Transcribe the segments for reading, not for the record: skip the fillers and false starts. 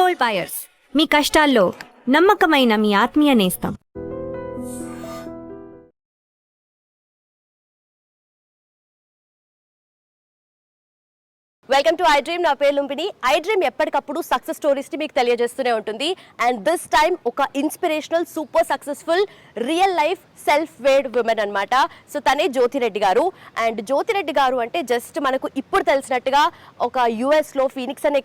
Gold buyers, మీ కష్టాల్లో నమ్మకమైన మీ ఆత్మీయ నేస్తం. Welcome to I dream. నా పేరు లుంబిని. ఐ డ్రీమ్ ఎప్పటికప్పుడు సక్సెస్ స్టోరీస్ ని మీకు తెలియజేస్తూనే ఉంటుంది. అండ్ దిస్ టైమ్ ఒక inspirational, super successful, real life self made women అనమాట. సో తనే జ్యోతిరెడ్డి గారు. అండ్ జ్యోతిరెడ్డి గారు అంటే జస్ట్ మనకు ఇప్పుడు తెలిసినట్టుగా ఒక యుఎస్లో ఫీనిక్స్ అనే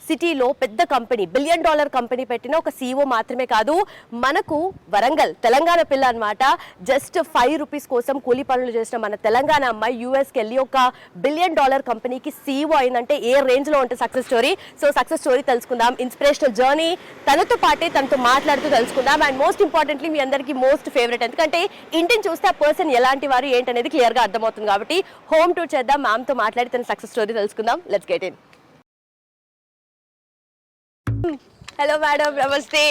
సిటీలో పెద్ద కంపెనీ, $1 బిలియన్ కంపెనీ పెట్టిన ఒక CEO మాత్రమే కాదు, మనకు వరంగల్ తెలంగాణ పిల్ల అనమాట. జస్ట్ ₹5 కోసం కూలీ పనులు చేసిన మన తెలంగాణ అమ్మాయి యూఎస్కి వెళ్ళి ఒక $1 బిలియన్ కంపెనీకి CEO అయిందంటే ఏ రేంజ్లో ఉంటుంది success story. So success story తెలుసుకుందాం, ఇన్స్పిరేషనల్ జర్నీ తనతో పాటే తనతో మాట్లాడుతూ తెలుసుకుందాం. అండ్ మోస్ట్ ఇంపార్టెంట్లీ మీ అందరికీ మోస్ట్ ఫేవరెట్, ఎందుకంటే ఇంటిని చూస్తే ఆ పర్సన్ ఎలాంటి వారు ఏంటనేది క్లియర్గా అర్థమవుతుంది. కాబట్టి హోమ్ టూర్ చేద్దాం, మ్యామ్తో మాట్లాడి తన సక్సెస్ స్టోరీ తెలుసుకుందాం. Let's get in. Hello madam, నమస్తే.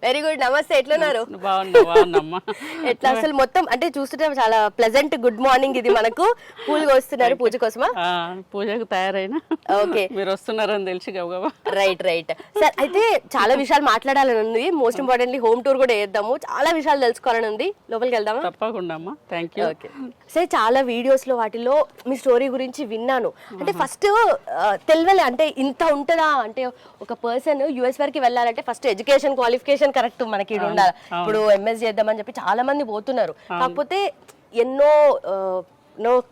Very good. నమస్తే, ఎట్లున్నారు? ఎట్లా అసలు మొత్తం అంటే చూస్తుంటే చాలా ప్లెజెంట్ గుడ్ మార్నింగ్. ఇది మనకు పూలు వస్తున్నారు పూజ కోసమా? పూజకు తయారైనా. ఓకే, మీరు వస్తున్నారని తెలిసి గబగబా. Right right sir. అయితే చాలా విషయాలు మాట్లాడాలని ఉంది. మోస్ట్ ఇంపార్టెంట్లీ హోమ్ టూర్ కూడా వేద్దాము, చాలా విషయాలు తెలుసుకోవాలని ఉంది. లోపలికి వెళ్దామా? తప్పకుండా అమ్మా, థ్యాంక్ యూ. ఓకే సార్, చాలా వీడియోస్ లో వాటిలో మీ స్టోరీ గురించి విన్నాను. అంటే ఫస్ట్ తెలియలే, అంటే ఇంత ఉంటుందా, అంటే ఒక పర్సన్ యుఎస్ వరకు వెళ్ళాలంటే ఫస్ట్ ఎడ్యుకేషన్ క్వాలిఫికేషన్ కరెక్ట్ మనకి ఉండాలి. ఇప్పుడు ఎంఎస్ చేద్దామని చెప్పి చాలా మంది పోతున్నారు, కాకపోతే ఎన్నో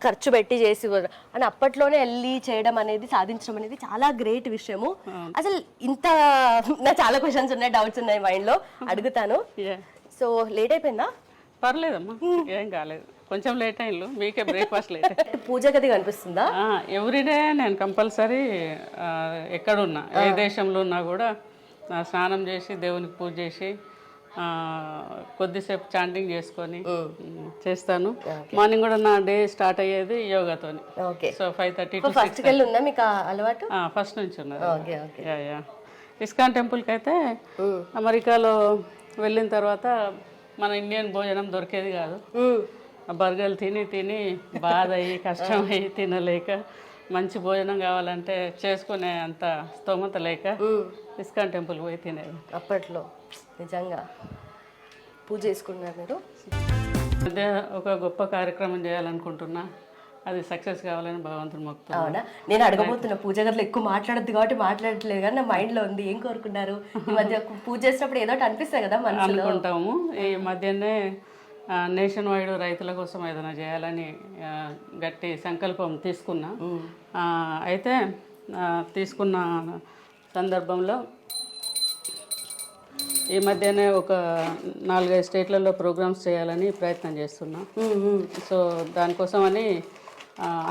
ఖర్చు పెట్టి చేసి అని అప్పట్లోనే వెళ్ళి చేయడం అనేది, సాధించడం అనేది చాలా గ్రేట్ విషయము. అసలు ఇంత నా చాలా క్వశ్చన్స్ ఉన్నాయి, డౌట్స్ ఉన్నాయి మైండ్ లో, అడుగుతాను. సో లేట్ అయిపోయిందా? పర్లేదమ్మా, ఏం కాలేదు. కొంచెం లేట్ అయింది, మీకే బ్రేక్ఫాస్ట్ లేట్. పూజ గది కనిపిస్తుందా? ఎవ్రీడే నేను కంపల్సరీ ఎక్కడున్నా, ఏ దేశంలో ఉన్నా కూడా స్నానం చేసి దేవునికి పూజ చేసి కొద్దిసేపు చాంటింగ్ చేసుకొని చేస్తాను. మార్నింగ్ కూడా నా డే స్టార్ట్ అయ్యేది యోగాతోని. సో 5:30 to 6 ఉందా మీకు అలవాటు? ఫస్ట్ నుంచి ఉన్నది. ఇస్కాన్ టెంపుల్కి అయితే అమెరికాలో వెళ్ళిన తర్వాత మన ఇండియన్ భోజనం దొరికేది కాదు. బర్గర్లు తిని తిని బాధ అయ్యి, కష్టం అయ్యి, తినలేక మంచి భోజనం కావాలంటే చేసుకునే అంత స్తోమత లేక ఇస్కాన్ టెంపుల్కి పోయి తినేది. అప్పట్లో నిజంగా పూజ చేసుకున్నారు మీరు? అదే ఒక గొప్ప కార్యక్రమం చేయాలనుకుంటున్నా, అది సక్సెస్ కావాలని భగవంతుని మొక్కుతున్నా. అవునా? నేను అడగబోతున్నా, పూజ గదిలో ఎక్కువ మాట్లాడద్దు కాబట్టి మాట్లాడట్లేదు, కానీ నా మైండ్లో ఉంది. ఏం కోరుకున్నారు? ఈ మధ్య పూజ చేసినప్పుడు ఏదో అనిపిస్తాయి కదా మనసులో. అనుకుంటాము. ఈ మధ్యనే నేషన్ వైడ్ రైతుల కోసం ఏదైనా చేయాలని గట్టి సంకల్పం తీసుకున్నా. అయితే తీసుకున్న సందర్భంలో ఈ మధ్యనే ఒక 4-5 స్టేట్లలో ప్రోగ్రామ్స్ చేయాలని ప్రయత్నం చేస్తున్నా. సో దానికోసమని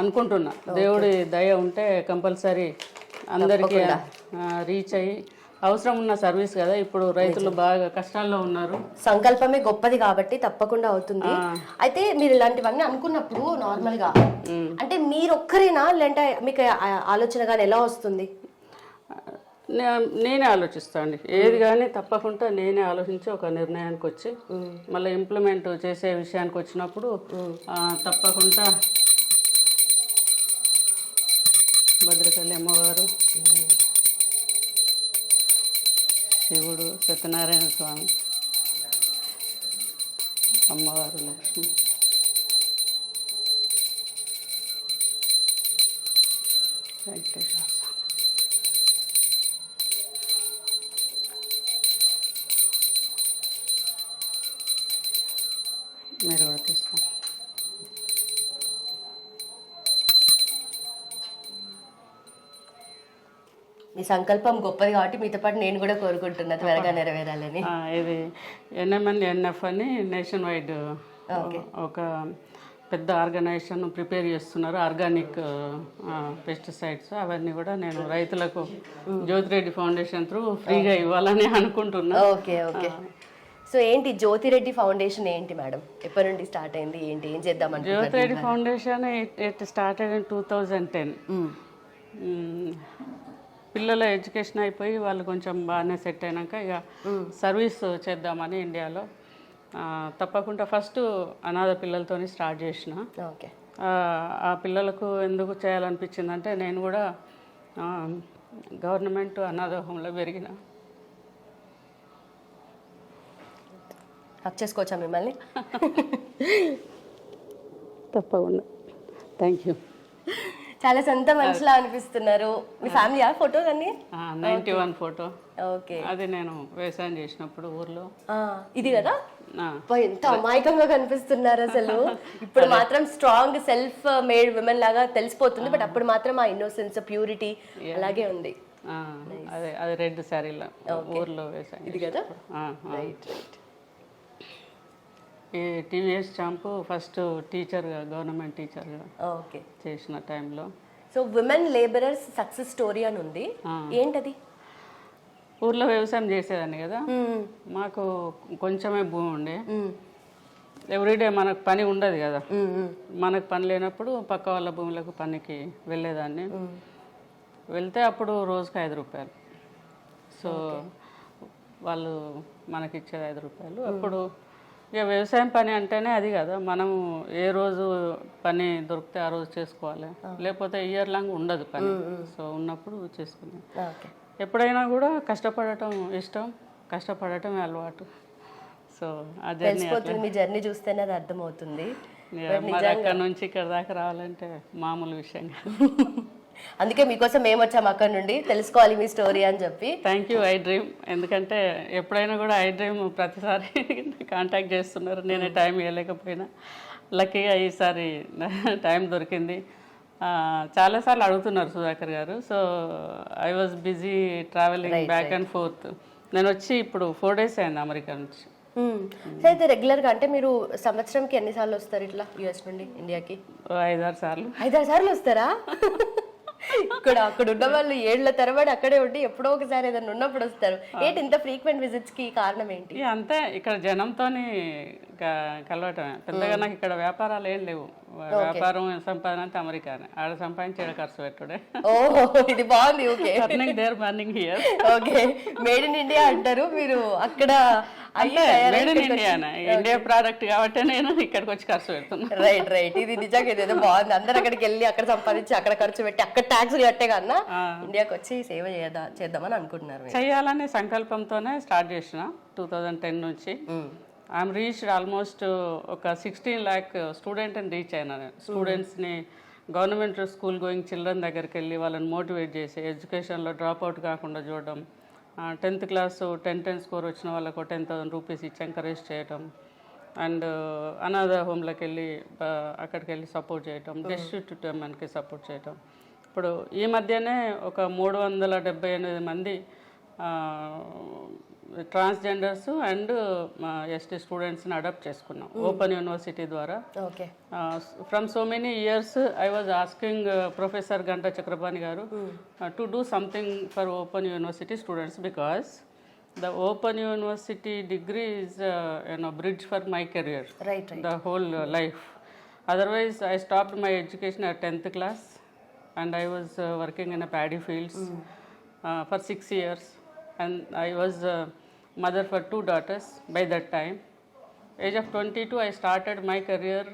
అనుకుంటున్నా. దేవుడి దయ ఉంటే కంపల్సరీ అందరికీ రీచ్ అయ్యి, అవసరం ఉన్న సర్వీస్ కదా, ఇప్పుడు రైతులు బాగా కష్టాల్లో ఉన్నారు. సంకల్పమే గొప్పది కాబట్టి తప్పకుండా అవుతుంది. అయితే మీరు ఇలాంటివన్నీ అనుకున్నప్పుడు నార్మల్ గా అంటే మీరు ఒక్కరేనా, లేదంటే మీకు ఆలోచన కానీ ఎలా వస్తుంది? నేనే ఆలోచిస్తాను ఏది కానీ, తప్పకుండా నేనే ఆలోచించి ఒక నిర్ణయానికి వచ్చి మళ్ళీ ఇంప్లిమెంట్ చేసే విషయానికి వచ్చినప్పుడు తప్పకుండా భద్రకాళి అమ్మవారు, శివుడు, సత్యనారాయణ స్వామి, అమ్మవారు లక్ష్మి, వెంకటేశ్వర స్వామి, మీరు కూడా తీసుకోండి. మీ సంకల్పం గొప్పది కాబట్టి మీతో పాటు నేను కూడా కోరుకుంటున్నా త్వరగా నెరవేరాలని. ఇది NMNF అని నేషన్ వైడ్ ఒక పెద్ద ఆర్గనైజేషన్ ప్రిపేర్ చేస్తున్నారు. ఆర్గానిక్ పెస్టిసైడ్స్ అవన్నీ కూడా నేను రైతులకు జ్యోతిరెడ్డి ఫౌండేషన్ త్రూ ఫ్రీగా ఇవ్వాలని అనుకుంటున్నా. Okay okay. సో ఏంటి జ్యోతిరెడ్డి ఫౌండేషన్ ఏంటి మేడం? ఎప్పటి నుండి స్టార్ట్ అయింది, ఏంటి, ఏం చేద్దాం? Jyothi Reddy foundation it started in 2010. పిల్లల ఎడ్యుకేషన్ అయిపోయి వాళ్ళు కొంచెం బాగానే సెట్ అయినాక ఇక సర్వీస్ చేద్దామని ఇండియాలో తప్పకుండా ఫస్ట్ అనాథ పిల్లలతో స్టార్ట్ చేసిన. ఆ పిల్లలకు ఎందుకు చేయాలనిపించిందంటే, నేను కూడా గవర్నమెంట్ అనాథ హోంలో పెరిగిన. హక్ చేసుకోవచ్చా మిమ్మల్ని? తప్పకుండా. Thank you. చాలా సొంత మనిషిలా అనిపిస్తున్నారు. మీ ఫ్యామిలీ ఫోటోస్ అన్ని 91 ఫోటో. ఓకే. అది నేను వ్యవసాయం చేసినప్పుడు ఊర్లో. ఇది కదా, ఎంత అమాయకంగా కనిపిస్తున్నారు అసలు. ఇప్పుడు మాత్రం స్ట్రాంగ్ సెల్ఫ్ మేడ్ విమెన్ లాగా తెలిసిపోతుంది, బట్ అప్పుడు మాత్రం ఆ ఇన్నోసెన్స్ ప్యూరిటీ అలాగే ఉంది. అదే అది రెడ్ శారీలో ఊర్లో వ్యవసాయం. ఇది కదా, ఈ టీవీఎస్ చాంపు ఫస్ట్ టీచర్గా, గవర్నమెంట్ టీచర్గా ఓకే చేసిన టైంలో. So women labourers success story అని ఉంది, ఏంటది? ఊర్లో వ్యవసాయం చేసేదాన్ని కదా, మాకు కొంచెమే భూమి ఉండే. ఎవ్రీడే మనకు పని ఉండదు కదా, మనకు పని లేనప్పుడు పక్క వాళ్ళ భూములకు పనికి వెళ్ళేదాన్ని. వెళ్తే అప్పుడు రోజుకి 5 రూపాయలు. సో వాళ్ళు మనకి ఇచ్చేది 5 రూపాయలు. అప్పుడు ఇక వ్యవసాయం పని అంటేనే అది కదా, మనం ఏ రోజు పని దొరికితే ఆ రోజు చేసుకోవాలి, లేకపోతే ఇయర్ లాంగ్ ఉండదు పని. సో ఉన్నప్పుడు చేసుకున్నాం. ఎప్పుడైనా కూడా కష్టపడటం ఇష్టం, కష్టపడటం అలవాటు. సో ఆ జర్నీ, మీ జర్నీ చూస్తేనే అది అర్థమవుతుంది. మరి అక్కడ నుంచి ఇక్కడ దాకా రావాలంటే మామూలు విషయం కాదు. అందుకే మీకోసం మేము వచ్చాము అక్కడ నుండి, తెలుసుకోవాలి మీ స్టోరీ అని చెప్పి. Thank you I dream. ఎందుకంటే ఎప్పుడైనా కూడా ఐ డ్రీమ్ ప్రతిసారి కాంటాక్ట్ చేస్తున్నారు, నేనే టైం ఇవ్వలేకపోయినా. లక్కీగా ఈసారి టైం దొరికింది. చాలాసార్లు అడుగుతున్నారు సుధాకర్ గారు. So I was busy travelling back and fourth. నేను వచ్చి ఇప్పుడు 4 days అయింది అమెరికా నుంచి. సో అయితే రెగ్యులర్గా అంటే మీరు సంవత్సరంకి ఎన్నిసార్లు వస్తారు ఇట్లా యూఎస్ నుండి ఇండియాకి? 5-6 సార్లు. 5-6 సార్లు వస్తారా? అక్కడ ఉన్న వాళ్ళు ఏళ్ల తరబడి అక్కడే ఉండి ఎప్పుడో ఒకసారి ఏదైనా ఉన్నప్పుడు వస్తారు. ఏంటి ఇంత ఫ్రీక్వెంట్ విజిట్స్ కి కారణం ఏంటి? అంతే, ఇక్కడ జనంతోని కలవటమే. పెద్దగా నాకు ఇక్కడ వ్యాపారాలు ఏం లేవు. వ్యాపారం సంపాదన అంటే అమెరికానే, ఆడ సంపాదించి ఈడ ఖర్చు పెట్టుడే. ఓహో, ఇది బాగుంది. Okay, there burning here. Okay, made in India అంటారు మీరు అక్కడ. మేడ్ ఇన్ ఇండియానే, ఇండియా ప్రోడక్ట్ కాబట్టి నేను ఇక్కడికి వచ్చి ఖర్చు పెడుతున్నా. రైట్ రైట్, ఇది నిజంగా ఇదేదో బాగుంది. అందరు అక్కడికి వెళ్ళి అక్కడ సంపాదించి అక్కడ ఖర్చు పెట్టి అక్కడ ట్యాక్స్ కట్టే కన్నా ఇండియాకి వచ్చి సేవ చేద్దామని అనుకుంటున్నారు. చేయాలనే సంకల్పంతోనే స్టార్ట్ చేసిన 2010 నుంచి. ఐఎమ్ రీచ్డ్ ఆల్మోస్ట్ ఒక 16 lakh స్టూడెంట్ని రీచ్ అయినా. స్టూడెంట్స్ని గవర్నమెంట్ స్కూల్ గోయింగ్ చిల్డ్రన్ దగ్గరికి వెళ్ళి వాళ్ళని మోటివేట్ చేసి ఎడ్యుకేషన్లో డ్రాప్ అవుట్ కాకుండా చూడడం. 10th class 10 స్కోర్ వచ్చిన వాళ్ళకు 10,000 రూపీస్ ఇచ్చి ఎంకరేజ్ చేయటం. అండ్ అనాథ హోమ్లోకి వెళ్ళి అక్కడికి వెళ్ళి సపోర్ట్ చేయటం, డెస్టిట్యూట్ ఉమెన్కి సపోర్ట్ చేయటం. ఇప్పుడు ఈ మధ్యనే ఒక 378 మంది ట్రాన్స్జెండర్స్ అండ్ ఎస్టీ స్టూడెంట్స్ని అడాప్ట్ చేసుకున్నాం ఓపెన్ యూనివర్సిటీ ద్వారా. From so many years I was asking professor Ganta Chakrapani garu to do something for open university students, because the open university degree is bridge for my career, right. The whole life. Otherwise I stopped my education at 10th class and I was working in a paddy fields for 6 years, and I was mother for 2 daughters by that time. Age of 22 I started my career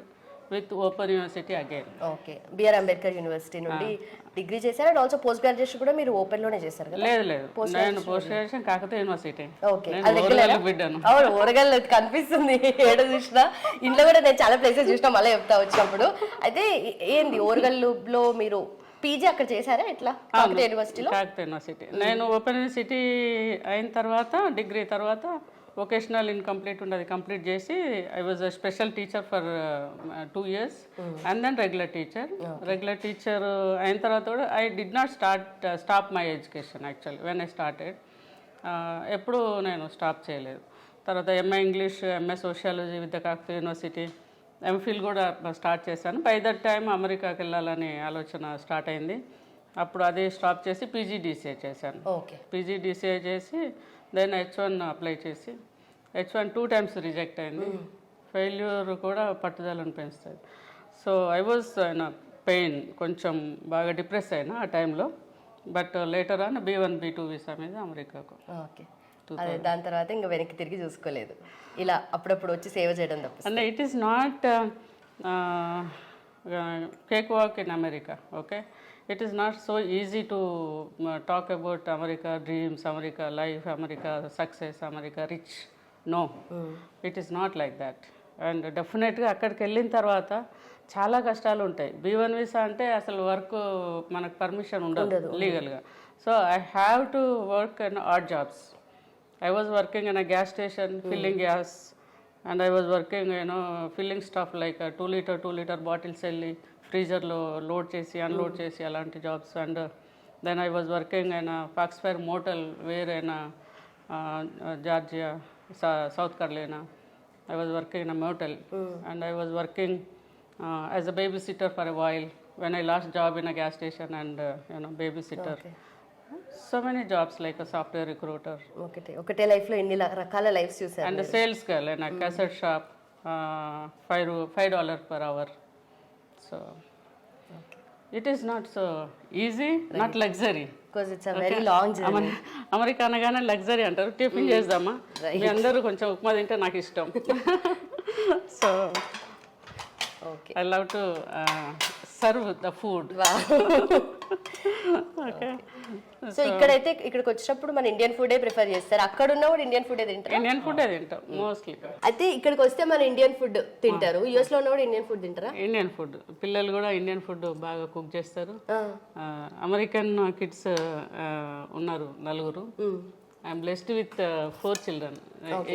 with open university again. Okay, B R Ambedkar university నుండి degree చేశారు. And also post graduation కూడా మీరు open లోనే చేశారు కదా? లేదు, నేను post graduation Kakatiya university. Okay, అవును, ఓరగల్ కనిపిస్తుంది ఏడ చూసినా. ఇంట్లో కూడా నేను చాలా ప్లేసెస్ చూసినా, మళ్ళీ చెప్తా వచ్చినప్పుడు. అయితే ఏంది ఓరగల్లో మీరు పీజీ అక్కడ చేశారా ఎట్లా? కాకతీయ యూనివర్సిటీలో. కాకతీయ యూనివర్సిటీ నేను ఓపెన్ యూనివర్సిటీ అయిన తర్వాత డిగ్రీ తర్వాత వొకేషనల్ ఇన్కంప్లీట్ ఉండదు కంప్లీట్ చేసి I was a special teacher for 2 years and then regular teacher అయిన తర్వాత కూడా I did not stop my education actually when I started. ఎప్పుడు నేను స్టాప్ చేయలేదు. తర్వాత MA English, MA sociology with the Kakatiya university, MPhil కూడా start చేశాను. By that time అమెరికాకి వెళ్ళాలని ఆలోచన స్టార్ట్ అయింది. అప్పుడు అది స్టాప్ చేసి పీజీడీసీఏ చేశాను. పీజీడీసీఏ చేసి దెన్ H1 అప్లై చేసి H1 2 times రిజెక్ట్ అయింది. ఫెయిల్యూర్ కూడా పట్టుదలను పెంచుతుంది. సో ఐ వాజ్ పెయిన్, కొంచెం బాగా డిప్రెస్ అయినా ఆ టైంలో. But later on B1 B2 visa మీద అమెరికాకు. ఓకే, అదే దాని తర్వాత ఇంకా వెనక్కి తిరిగి చూసుకోలేదు, ఇలా అప్పుడప్పుడు వచ్చి సేవ చేయడం తప్ప. అంటే it is not cake walk in America. Okay, it is not so easy to talk about America dreams, America life, America success, America rich. No, it is not like that. And డెఫినెట్గా అక్కడికి వెళ్ళిన తర్వాత చాలా కష్టాలు ఉంటాయి. B1 visa అంటే అసలు work మనకు పర్మిషన్ ఉండదు లీగల్గా. So I have to work in add jobs. I was working in a gas station filling gas, and I was working, filling stuff like a 2 liter bottles వెళ్ళి ఫ్రీజర్లో load చేసి unload చేసి అలాంటి jobs. And then I was working in Foxfire motel where in Georgia, South Carolina. I was working in a motel, and I was working as a babysitter for a while when I lost job in a gas station and babysitter. Okay. So many jobs like a software recruiter. ఒకటే life లో ఎన్ని రకాల lifes చూసారు. And a sales girl in a cassette shop, $5 per hour. So it is not so easy, not luxury. Because it's a very long journey. America అనగానే luxury అంటారు. Tiffin చేద్దామా, మీ అందరూ కొంచెం ఉప్మా తింటే నాకు ఇష్టం. So I love to serve the food. Okay. So ఇక్కడికి వచ్చినప్పుడు మన ఇండియన్ ఫుడే ప్రిఫర్ చేస్తారు. అక్కడ ఉన్న కూడా ఇండియన్ ఫుడే తింటారు. ఇండియన్ ఫుడే తింటాం మోస్ట్లీ. అయితే ఇక్కడికి వస్తే మన ఇండియన్ ఫుడ్ తింటారు. యుఎస్ లో ఉన్న కూడా ఇండియన్ ఫుడ్ తింటారా? Indian food. పిల్లలు కూడా ఇండియన్ ఫుడ్ బాగా కుక్ చేస్తారు. అమెరికన్ కిడ్స్ ఉన్నారు 4. I'm blessed with 4 children.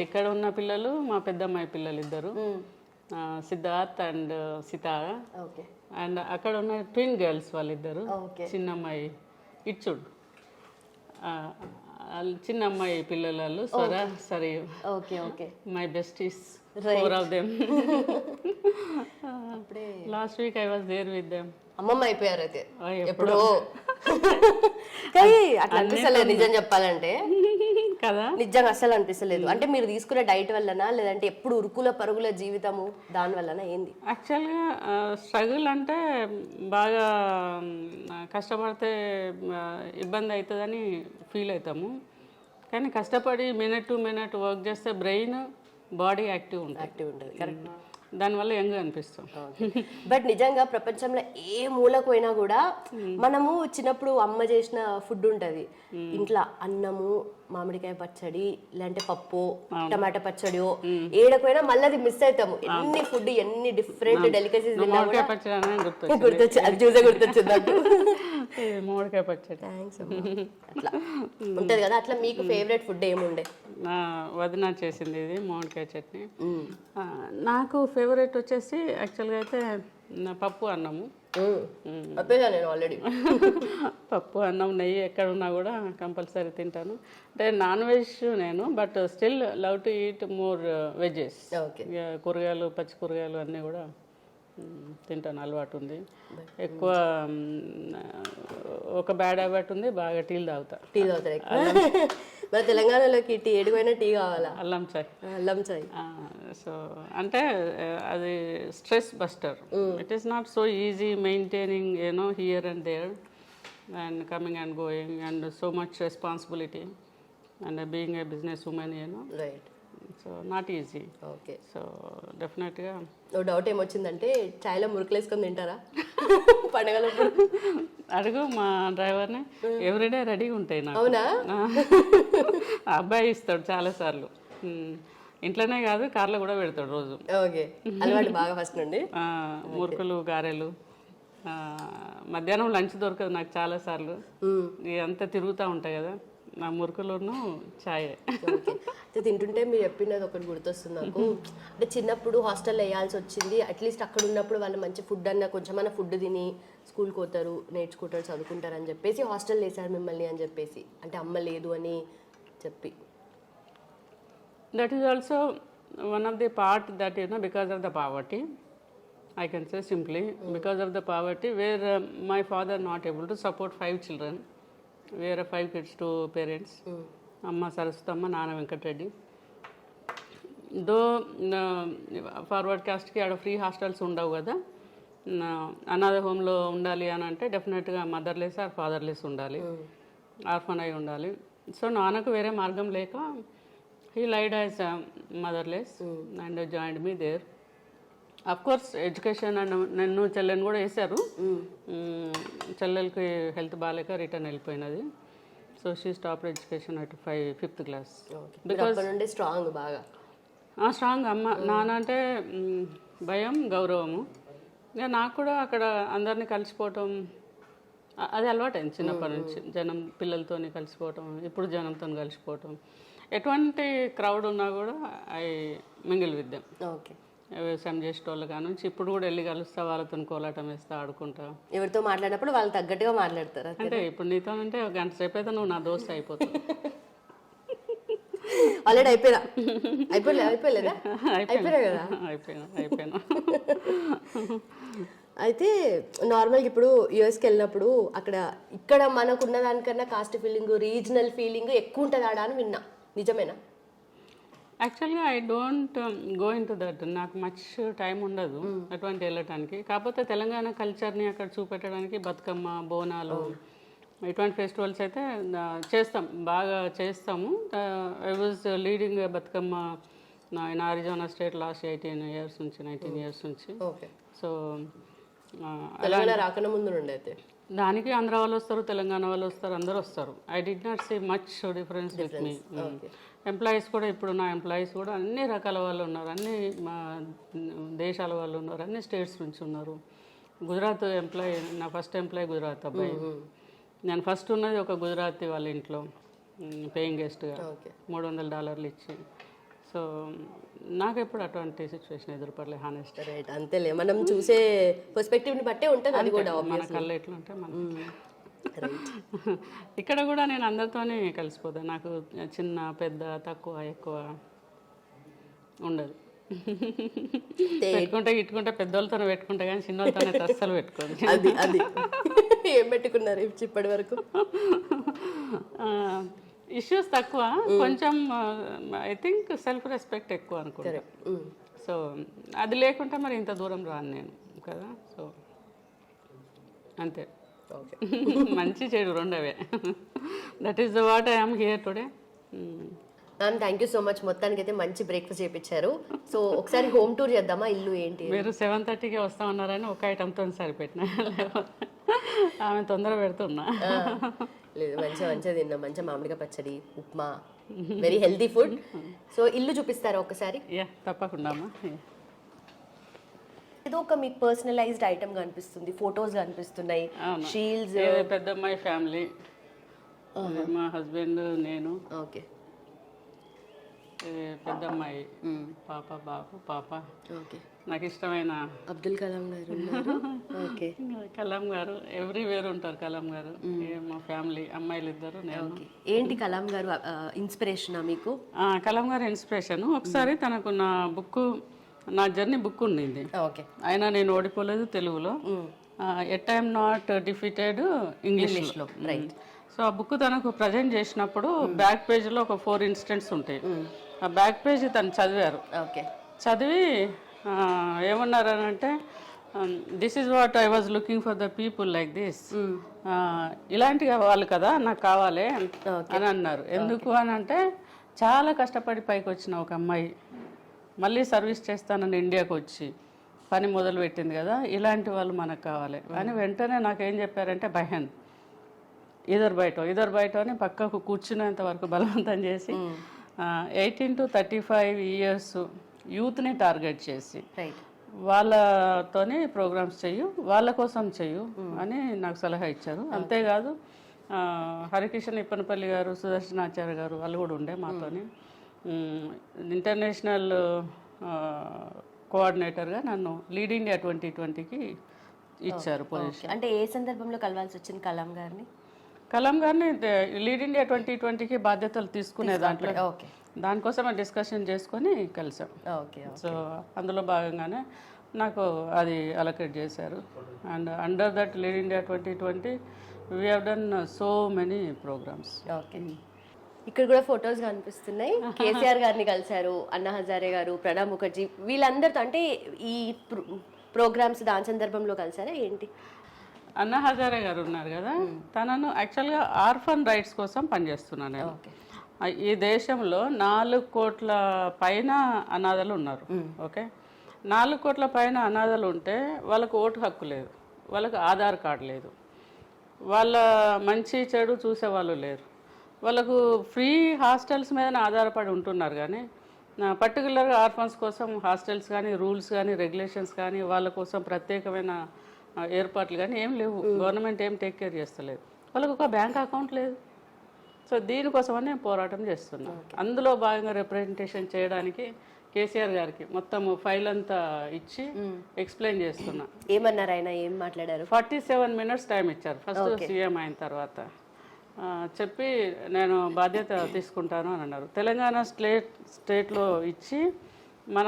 ఇక్కడ ఉన్న పిల్లలు మా పెద్దమ్మాయి పిల్లలు 2, సిద్ధార్థ్ అండ్ సితార. అండ్ అక్కడ ఉన్న ట్విన్ గర్ల్స్ వాళ్ళిద్దరు. చిన్నమ్మాయి ఇచ్చుడు, చిన్న అమ్మాయి పిల్లలు స్వర సరే. My besties, 4 of them. Last week I was there with them. అమ్మమ్మ అయిపోయారు అయితే ఎప్పుడో. అట్లా అనిపిస్తలేదు నిజం చెప్పాలంటే కదా, నిజంగా అస్సలు అనిపిస్తలేదు. అంటే మీరు తీసుకునే డైట్ వల్లనా, లేదంటే ఎప్పుడు ఉరుకుల పరుగుల జీవితము దాని వల్లనా, ఏంది? యాక్చువల్గా స్ట్రగుల్ అంటే బాగా కష్టపడితే ఇబ్బంది అవుతుందని ఫీల్ అవుతాము. కానీ కష్టపడి మినిట్ టు మినిట్ వర్క్ చేస్తే బ్రెయిన్ బాడీ యాక్టివ్ ఉంటుంది. కరెక్ట్. దానివల్ల యంగ్గా అనిపిస్తాం. బట్ నిజంగా ప్రపంచంలో ఏ మూలకు పోయినా కూడా మనము చిన్నప్పుడు అమ్మ చేసిన ఫుడ్ ఉంటుంది ఇంట్లో, అన్నము, మామిడికాయ పచ్చడి, లేదంటే పప్పు, టమాటా పచ్చడి, ఏడకపోయినా మళ్ళీ అది మిస్ అవుతాము. ఎన్ని ఫుడ్, ఎన్ని డిఫరెంట్ డెలికసీస్ గుర్తొచ్చి అది చూసే గుర్తొచ్చింది నాకు. మామిడికాయ పచ్చడి అట్లా ఉంటది కదా. అట్లా మీకు ఫేవరెట్ ఫుడ్ ఏముండే? వదిన చేసింది ఇది మామిడికాయ చట్నీ. నాకు ఫేవరెట్ వచ్చేసి యాక్చువల్గా అయితే పప్పు అన్నము. నేను ఆల్రెడీ పప్పు అన్నం, నెయ్యి ఎక్కడున్నా కూడా కంపల్సరీ తింటాను. అంటే నాన్ వెజ్ నేను, but still love to eat more veggies. కూరగాయలు, పచ్చి కూరగాయలు అన్నీ కూడా తింటాను, అలవాటు ఉంది. ఎక్కువ ఒక బ్యాడ్ హ్యాబిట్ ఉంది, బాగా టీలు తాగుతారు. మన తెలంగాణలోకి టీ ఏడిపోయినా టీ కావాలా? అల్లం చాయ్. సో అంటే అది stress buster. It is not so easy maintaining here and there and coming and going and so much responsibility and being a business women right. So not easy. Okay. So డెఫినెట్గా no doubt ఏమొచ్చిందంటే చాయ్లో మురుకులు వేసుకొని తింటారా పండగలప్పుడు? అడుగు మా డ్రైవర్ని, ఎవ్రీడే రెడీగా ఉంటాయి నాకు. అవునా? అబ్బాయి ఇస్తాడు చాలాసార్లు. ఇంట్లోనే కాదు, కార్లో కూడా పెడతాడు రోజు. ఓకే, అలవాటు బాగా ఫస్ట్ నుండి. మురుకులు, గారెలు. మధ్యాహ్నం లంచ్ దొరకదు నాకు చాలాసార్లు, అంతా తిరుగుతూ ఉంటాయి కదా. నా మురుకులను ఛాయ్. తింటుంటే మీరు చెప్పినది ఒకటి గుర్తొస్తుంది నాకు. అంటే చిన్నప్పుడు హాస్టల్లో వేయాల్సి వచ్చింది. అట్లీస్ట్ అక్కడ ఉన్నప్పుడు వాళ్ళు మంచి ఫుడ్ అన్న, కొంచెమన్నా ఫుడ్ తిని స్కూల్కి పోతారు, నేర్చుకుంటారు, చదువుకుంటారు అని చెప్పేసి హాస్టల్ వేసారు మిమ్మల్ని అని చెప్పేసి, అంటే అమ్మ లేదు అని చెప్పి. That is also one of the part that because of the poverty. I can say simply because of the poverty where my father not able to support 5 children. We are 5 kids, 2 parents. Amma Sarasuthamma, Nana Venkatreddy. Though forward caste ki ada free hostels undavu kada, another home lo undali ani ante definitely ga motherless or fatherless undali, orphan ayi undali. So nanaku vere margam leka he lied as motherless and joined me there. Of course education and నన్ను చెల్లెని కూడా వేశారు. చెల్లెలకి health బాగాలేక return వెళ్ళిపోయినది. So she stop education at 5th class. Because నుండి strong బాగా strong. అమ్మ నాన్న అంటే భయం, గౌరవము. ఇక నాకు కూడా అక్కడ అందరినీ కలిసిపోవటం అది అలవాటైంది చిన్నప్పటి నుంచి. జనం పిల్లలతోని కలిసిపోవటం, ఇప్పుడు జనంతో కలిసిపోవటం. ఎటువంటి క్రౌడ్ ఉన్నా కూడా I mingle with them. Okay. వ్యవసాయం చేసేటోళ్ళ కాడ నుంచి ఇప్పుడు కూడా వెళ్ళి కలుస్తా, వాళ్ళతో కోలాటం వేస్తా, ఆడుకుంటా. ఎవరితో మాట్లాడినప్పుడు వాళ్ళు తగ్గట్టుగా మాట్లాడతారు. అంటే ఇప్పుడు నీతో అంటే ఒక గంట సేపు అయితే నువ్వు నా దోస్త్ అయిపోతావు. ఆల్రెడీ అయిపోయలేదా? అయిపోయినా. అయితే నార్మల్గా ఇప్పుడు యూఎస్కి వెళ్ళినప్పుడు ఇక్కడ మనకున్న దానికన్నా కాస్ట్ ఫీలింగ్, రీజనల్ ఫీలింగ్ ఎక్కువ ఉంటుంది ఆడ అని విన్నా, నిజమేనా? యాక్చువల్గా I don't go in to that. నాకు మచ్ టైం ఉండదు అటువంటి వెళ్ళటానికి. కాకపోతే తెలంగాణ కల్చర్ని అక్కడ చూపెట్టడానికి బతుకమ్మ, బోనాలు ఇటువంటి ఫెస్టివల్స్ అయితే చేస్తాం, బాగా చేస్తాము. I was leading Bathukamma in Arizona state last 19 years నుంచి. సో తెలంగాణ రాకన ముందు నుండి అయితే దానికి ఆంధ్ర వాళ్ళు వస్తారు, తెలంగాణ వాళ్ళు వస్తారు, అందరూ వస్తారు. I did not see much difference with me. Employees కూడా ఇప్పుడు నా ఎంప్లాయీస్ కూడా అన్ని రకాల వాళ్ళు ఉన్నారు, అన్ని మా దేశాల వాళ్ళు ఉన్నారు, అన్ని స్టేట్స్ నుంచి ఉన్నారు. గుజరాత్ ఎంప్లాయీ, నా ఫస్ట్ ఎంప్లాయీ గుజరాత్ అబ్బాయి. నేను ఫస్ట్ ఉన్నది ఒక గుజరాతీ వాళ్ళ ఇంట్లో పేయింగ్ గెస్ట్గా $300 ఇచ్చి. సో నాకు ఎప్పుడు అటువంటి సిచ్యువేషన్ ఎదురుపడలే. Honest right. అంతేలే, మనం చూసే పర్స్పెక్టివ్ని బట్టే ఉంటుంది అది కూడా. మన కళ్ళు ఎట్లా ఉంటే మనం ఇక్కడ కూడా నేను అందరితోనే కలిసిపోతాను. నాకు చిన్న పెద్ద తక్కువ ఎక్కువ ఉండదు. పెట్టుకుంటే ఇట్టుకుంటే పెద్దోళ్ళతో పెట్టుకుంటా కానీ చిన్నోళ్ళతోనే అస్సలు పెట్టుకోదు. అది అది ఏం పెట్టుకున్నారు ఇప్పటి వరకు? ఇష్యూస్ తక్కువ, కొంచెం ఐ థింక్ సెల్ఫ్ రెస్పెక్ట్ ఎక్కువ అనుకుంటా. సో అది లేకుంటే మరి ఇంత దూరం రాను నేను కదా. సో అంతే. మంచి చెడు రెండవే. That is the what I am here today. Ma'am thank you so much. మొత్తానికి అయితే మంచి బ్రేక్ఫాస్ట్ చేయించారు. సో ఒకసారి హోమ్ టూర్ చేద్దామా? ఇల్లు ఏంటి? మీరు 7:30కి వస్తా ఉన్నారని ఒక ఐటమ్తో సరిపెట్టిన, ఆమె తొందర పెడుతున్నా. లేదు, మంచిగా తిన్నాం. మంచిగా మామిడిగా పచ్చడి, upma, very healthy food. So ఇల్లు చూపిస్తారా ఒకసారి? తప్పకుండా అమ్మా. ఏదో ఒక మీకు పర్సనలైజ్డ్ ఐటమ్ కనిపిస్తుంది, ఫొటోస్ కనిపిస్తున్నాయి, షీల్డ్స్. పెద్దమ్మాయి ఫ్యామిలీ, మా హస్బెండ్, నేను. ఓకే. పెద్దమ్మాయి, పాప, బాబు, పాప. ఓకే. నాకు ఇష్టమైన అబ్దుల్ కలాం గారు. ఓకే. కలాం గారు ఎవ్రీవేర్ ఉంటారు. కలాం గారు మా ఫ్యామిలీ, అమ్మాయిలు ఇద్దరు, నేను. ఏంటి కలాం గారు ఇన్స్పిరేషనా మీకు? కలాం గారు ఇన్స్పిరేషన్. ఒకసారి తనకు నా బుక్, నా జర్నీ బుక్ ఉండింది. ఓకే. అయినా నేను ఓడిపోలేదు తెలుగులో. ఎట్ ఐఎమ్ నాట్ డిఫీటెడ్ ఇంగ్లీష్లో. రైట్. సో ఆ బుక్ తనకు ప్రజెంట్ చేసినప్పుడు బ్యాక్ పేజ్లో ఒక 4 ఇన్సిడెంట్స్ ఉంటాయి. ఆ బ్యాక్ పేజ్ తను చదివారు. ఓకే. చదివి ఏమన్నారు అని అంటే, this is what I was looking for the people like this. ఇలాంటి వాళ్ళు కదా నాకు కావాలి అని అన్నారు. ఎందుకు అని అంటే, చాలా కష్టపడి పైకి వచ్చిన ఒక అమ్మాయి మళ్ళీ సర్వీస్ చేస్తానని ఇండియాకి వచ్చి పని మొదలు పెట్టింది కదా, ఇలాంటి వాళ్ళు మనకు కావాలి అని వెంటనే నాకేం చెప్పారంటే, బహన్ ఇద్దరు బయట అని పక్కకు కూర్చునేంత వరకు బలవంతం చేసి 18 to 35 years యూత్ని టార్గెట్ చేసి వాళ్ళతోనే ప్రోగ్రామ్స్ చెయ్యు, వాళ్ళ కోసం చెయ్యు అని నాకు సలహా ఇచ్చారు. అంతేకాదు హరికిషన్ ఇప్పనపల్లి గారు, సుదర్శనాచార్య గారు వాళ్ళు కూడా ఉండే మాతోని. ఇంటర్నేషనల్ కోఆర్డినేటర్గా నన్ను లీడ్ ఇండియా 2020కి ఇచ్చారు పొజిషన్. అంటే ఏ సందర్భంలో కలవాల్సి వచ్చింది కలాం గారిని? కలాం గారిని లీడ్ ఇండియా 2020కి బాధ్యతలు తీసుకునే దాంట్లో దానికోసం డిస్కషన్ చేసుకొని కలిసాం. సో అందులో భాగంగానే నాకు అది అలొకేట్ చేశారు. And under that lead India 2020 we have done so many programmes. Okay. ఇక్కడ కూడా ఫొటోస్ కనిపిస్తున్నాయి. కేసీఆర్ గారిని కలిశారు, అన్నా హజారే గారు, ప్రణబ్ ముఖర్జీ, వీళ్ళందరితో అంటే ఈ ప్రోగ్రామ్స్ దాని సందర్భంలో కలిసారా ఏంటి? అన్నా హజారే గారు ఉన్నారు కదా, తనను యాక్చువల్గా ఆర్ఫన్ రైట్స్ కోసం పనిచేస్తున్నాను నేను. ఈ దేశంలో 4 కోట్ల పైన అనాథలు ఉన్నారు. ఓకే. 4 కోట్ల పైన అనాథలు ఉంటే వాళ్ళకు ఓటు హక్కు లేదు, వాళ్ళకు ఆధార్ కార్డు లేదు, వాళ్ళ మంచి చెడు చూసేవాళ్ళు లేరు, వాళ్ళకు ఫ్రీ హాస్టల్స్ మీద ఆధారపడి ఉంటున్నారు. కానీ పర్టికులర్గా ఆర్ఫన్స్ కోసం హాస్టల్స్ కానీ రూల్స్ కానీ రెగ్యులేషన్స్ కానీ వాళ్ళ కోసం ప్రత్యేకమైన ఏర్పాట్లు కానీ ఏం లేవు. గవర్నమెంట్ ఏం టేక్ కేర్ చేస్తలేదు. వాళ్ళకు ఒక బ్యాంక్ అకౌంట్ లేదు. సో దీనికోసమని నేను పోరాటం చేస్తున్నాను. అందులో భాగంగా రిప్రజెంటేషన్ చేయడానికి కేసీఆర్ గారికి మొత్తం ఫైల్ అంతా ఇచ్చి ఎక్స్ప్లెయిన్ చేస్తున్నా. ఏమన్నారు ఆయన, ఏం మాట్లాడారు? 47 మినిట్స్ టైం ఇచ్చారు ఫస్ట్ సీఎం అయిన తర్వాత. చెప్పి నేను బాధ్యత తీసుకుంటాను అని అన్నారు. తెలంగాణ స్టేట్లో ఇచ్చి మన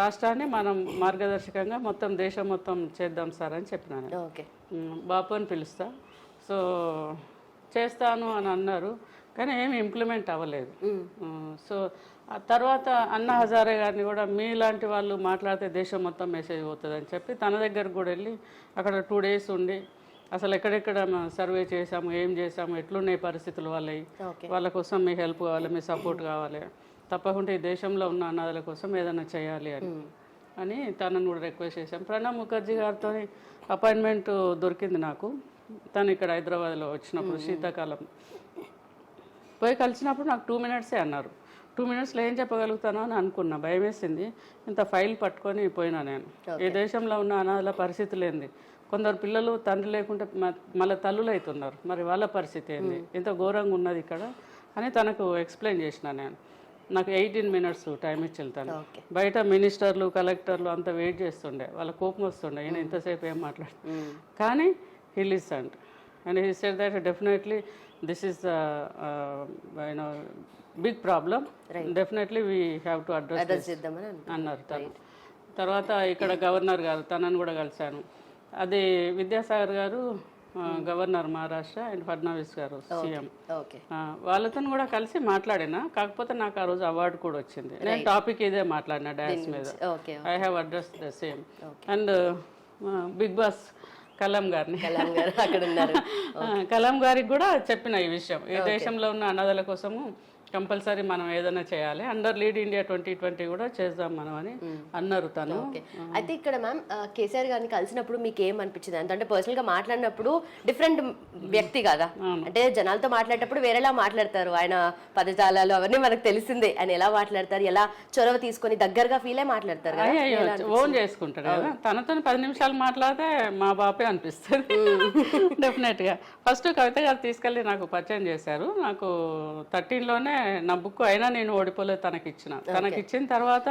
రాష్ట్రాన్ని మనం మార్గదర్శకంగా మొత్తం దేశం మొత్తం చేద్దాం సార్ అని చెప్పినాను. బాపు అని పిలుస్తా, సో చేస్తాను అని అన్నారు. కానీ ఏమి ఇంప్లిమెంట్ అవ్వలేదు. సో ఆ తర్వాత అన్నా హజారే గారిని కూడా మీలాంటి వాళ్ళు మాట్లాడితే దేశం మొత్తం మెసేజ్ పోతుంది అని చెప్పి తన దగ్గరకు కూడా వెళ్ళి అక్కడ 2 days ఉండి అసలు ఎక్కడెక్కడ సర్వే చేసాము, ఏం చేసాము, ఎట్లున్నాయి పరిస్థితులు వాళ్ళవి, వాళ్ళ కోసం మీ హెల్ప్ కావాలి, మీ సపోర్ట్ కావాలి, తప్పకుండా ఈ దేశంలో ఉన్న అనాథల కోసం ఏదైనా చేయాలి అని తనను కూడా రిక్వెస్ట్ చేశాం. ప్రణబ్ ముఖర్జీ గారితో అపాయింట్మెంట్ దొరికింది నాకు. తను ఇక్కడ హైదరాబాద్లో వచ్చినప్పుడు శీతాకాలం పోయి కలిసినప్పుడు నాకు 2 minutes అన్నారు. 2 minutesలో ఏం చెప్పగలుగుతానో అని అనుకున్నా. భయం వేసింది. ఇంత ఫైల్ పట్టుకొని పోయినా నేను. ఈ దేశంలో ఉన్న అనాథల పరిస్థితులు ఏంది, కొందరు పిల్లలు తండ్రి లేకుంటే మళ్ళీ తల్లులు అవుతున్నారు, మరి వాళ్ళ పరిస్థితి ఏంది, ఇంత ఘోరంగా ఉన్నది ఇక్కడ అని తనకు ఎక్స్ప్లెయిన్ చేసిన నేను. నాకు 18 minutes టైం ఇచ్చి వెళ్తాను. బయట మినిస్టర్లు కలెక్టర్లు అంత వెయిట్ చేస్తుండే, వాళ్ళ కోపం వస్తుండే, ఈయన ఇంతసేపు ఏం మాట్లాడు. కానీ he listened and he said that definitely this is big problem, definitely we have to address this అన్నారు తను. తర్వాత ఇక్కడ గవర్నర్ గారు తనను కూడా కలిశాను. అది విద్యాసాగర్ గారు గవర్నర్ మహారాష్ట్ర అండ్ ఫడ్నవీస్ గారు సీఎం, వాళ్ళతో కూడా కలిసి మాట్లాడినా. కాకపోతే నాకు ఆ రోజు అవార్డు కూడా వచ్చింది. నేను టాపిక్ ఇదే మాట్లాడినా డాన్స్ మీద. I have address the same. And big boss Kalam గారిని, కలాం గారికి కూడా చెప్పిన ఈ విషయం. ఈ దేశంలో ఉన్న అనాథల కోసము కంపల్సరీ మనం ఏదైనా చేయాలి, అండర్ లీడ్ ఇండియా 2020 కూడా చేద్దాం మనం అని అన్నారు తను. అయితే ఇక్కడ మ్యామ్ కేసీఆర్ గారిని కలిసినప్పుడు మీకు ఏమనిపించింది? అంటే పర్సనల్ గా మాట్లాడినప్పుడు డిఫరెంట్ వ్యక్తి కదా, అంటే జనాలతో మాట్లాడేటప్పుడు వేరేలా మాట్లాడతారు. ఆయన పదజాలాలు అవన్నీ మనకు తెలిసిందే. ఆయన ఎలా మాట్లాడతారు, ఎలా చొరవ తీసుకొని దగ్గరగా ఫీల్ అయి మాట్లాడతారు, ఓన్ చేసుకుంటారు కదా. తనతో 10 నిమిషాలు మాట్లాడితే మా బాపే అనిపిస్తుంది డెఫినెట్ గా. ఫస్ట్ కవిత గారు తీసుకెళ్ళి నాకు పరిచయం చేశారు. నాకు 13లోనే నా బుక్ అయినా నేను ఓడిపోలేదు తనకి ఇచ్చిన తర్వాత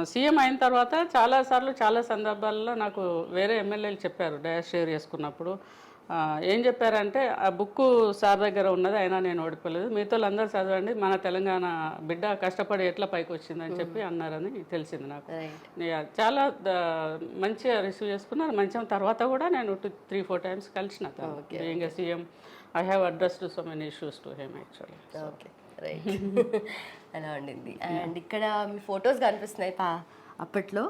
సీఎం అయిన తర్వాత చాలాసార్లు చాలా సందర్భాల్లో నాకు వేరే ఎమ్మెల్యేలు చెప్పారు డాష్ షేర్ చేసుకున్నప్పుడు. ఏం చెప్పారంటే ఆ బుక్ సార్ దగ్గర ఉన్నది అయినా నేను ఓడిపోలేదు, మీతో అందరూ చదవండి, మన తెలంగాణ బిడ్డ కష్టపడి ఎట్లా పైకి వచ్చిందని చెప్పి అన్నారని తెలిసింది నాకు. చాలా మంచిగా రిసీవ్ చేసుకున్నారు. మంచిగా తర్వాత కూడా నేను 3-4 times కలిసిన ఇంకా CM. I have addressed so many issues to him actually. Okay, right. అలా ఉండింది. అండ్ ఇక్కడ మీ ఫొటోస్ కనిపిస్తున్నాయి అప్పట్లో.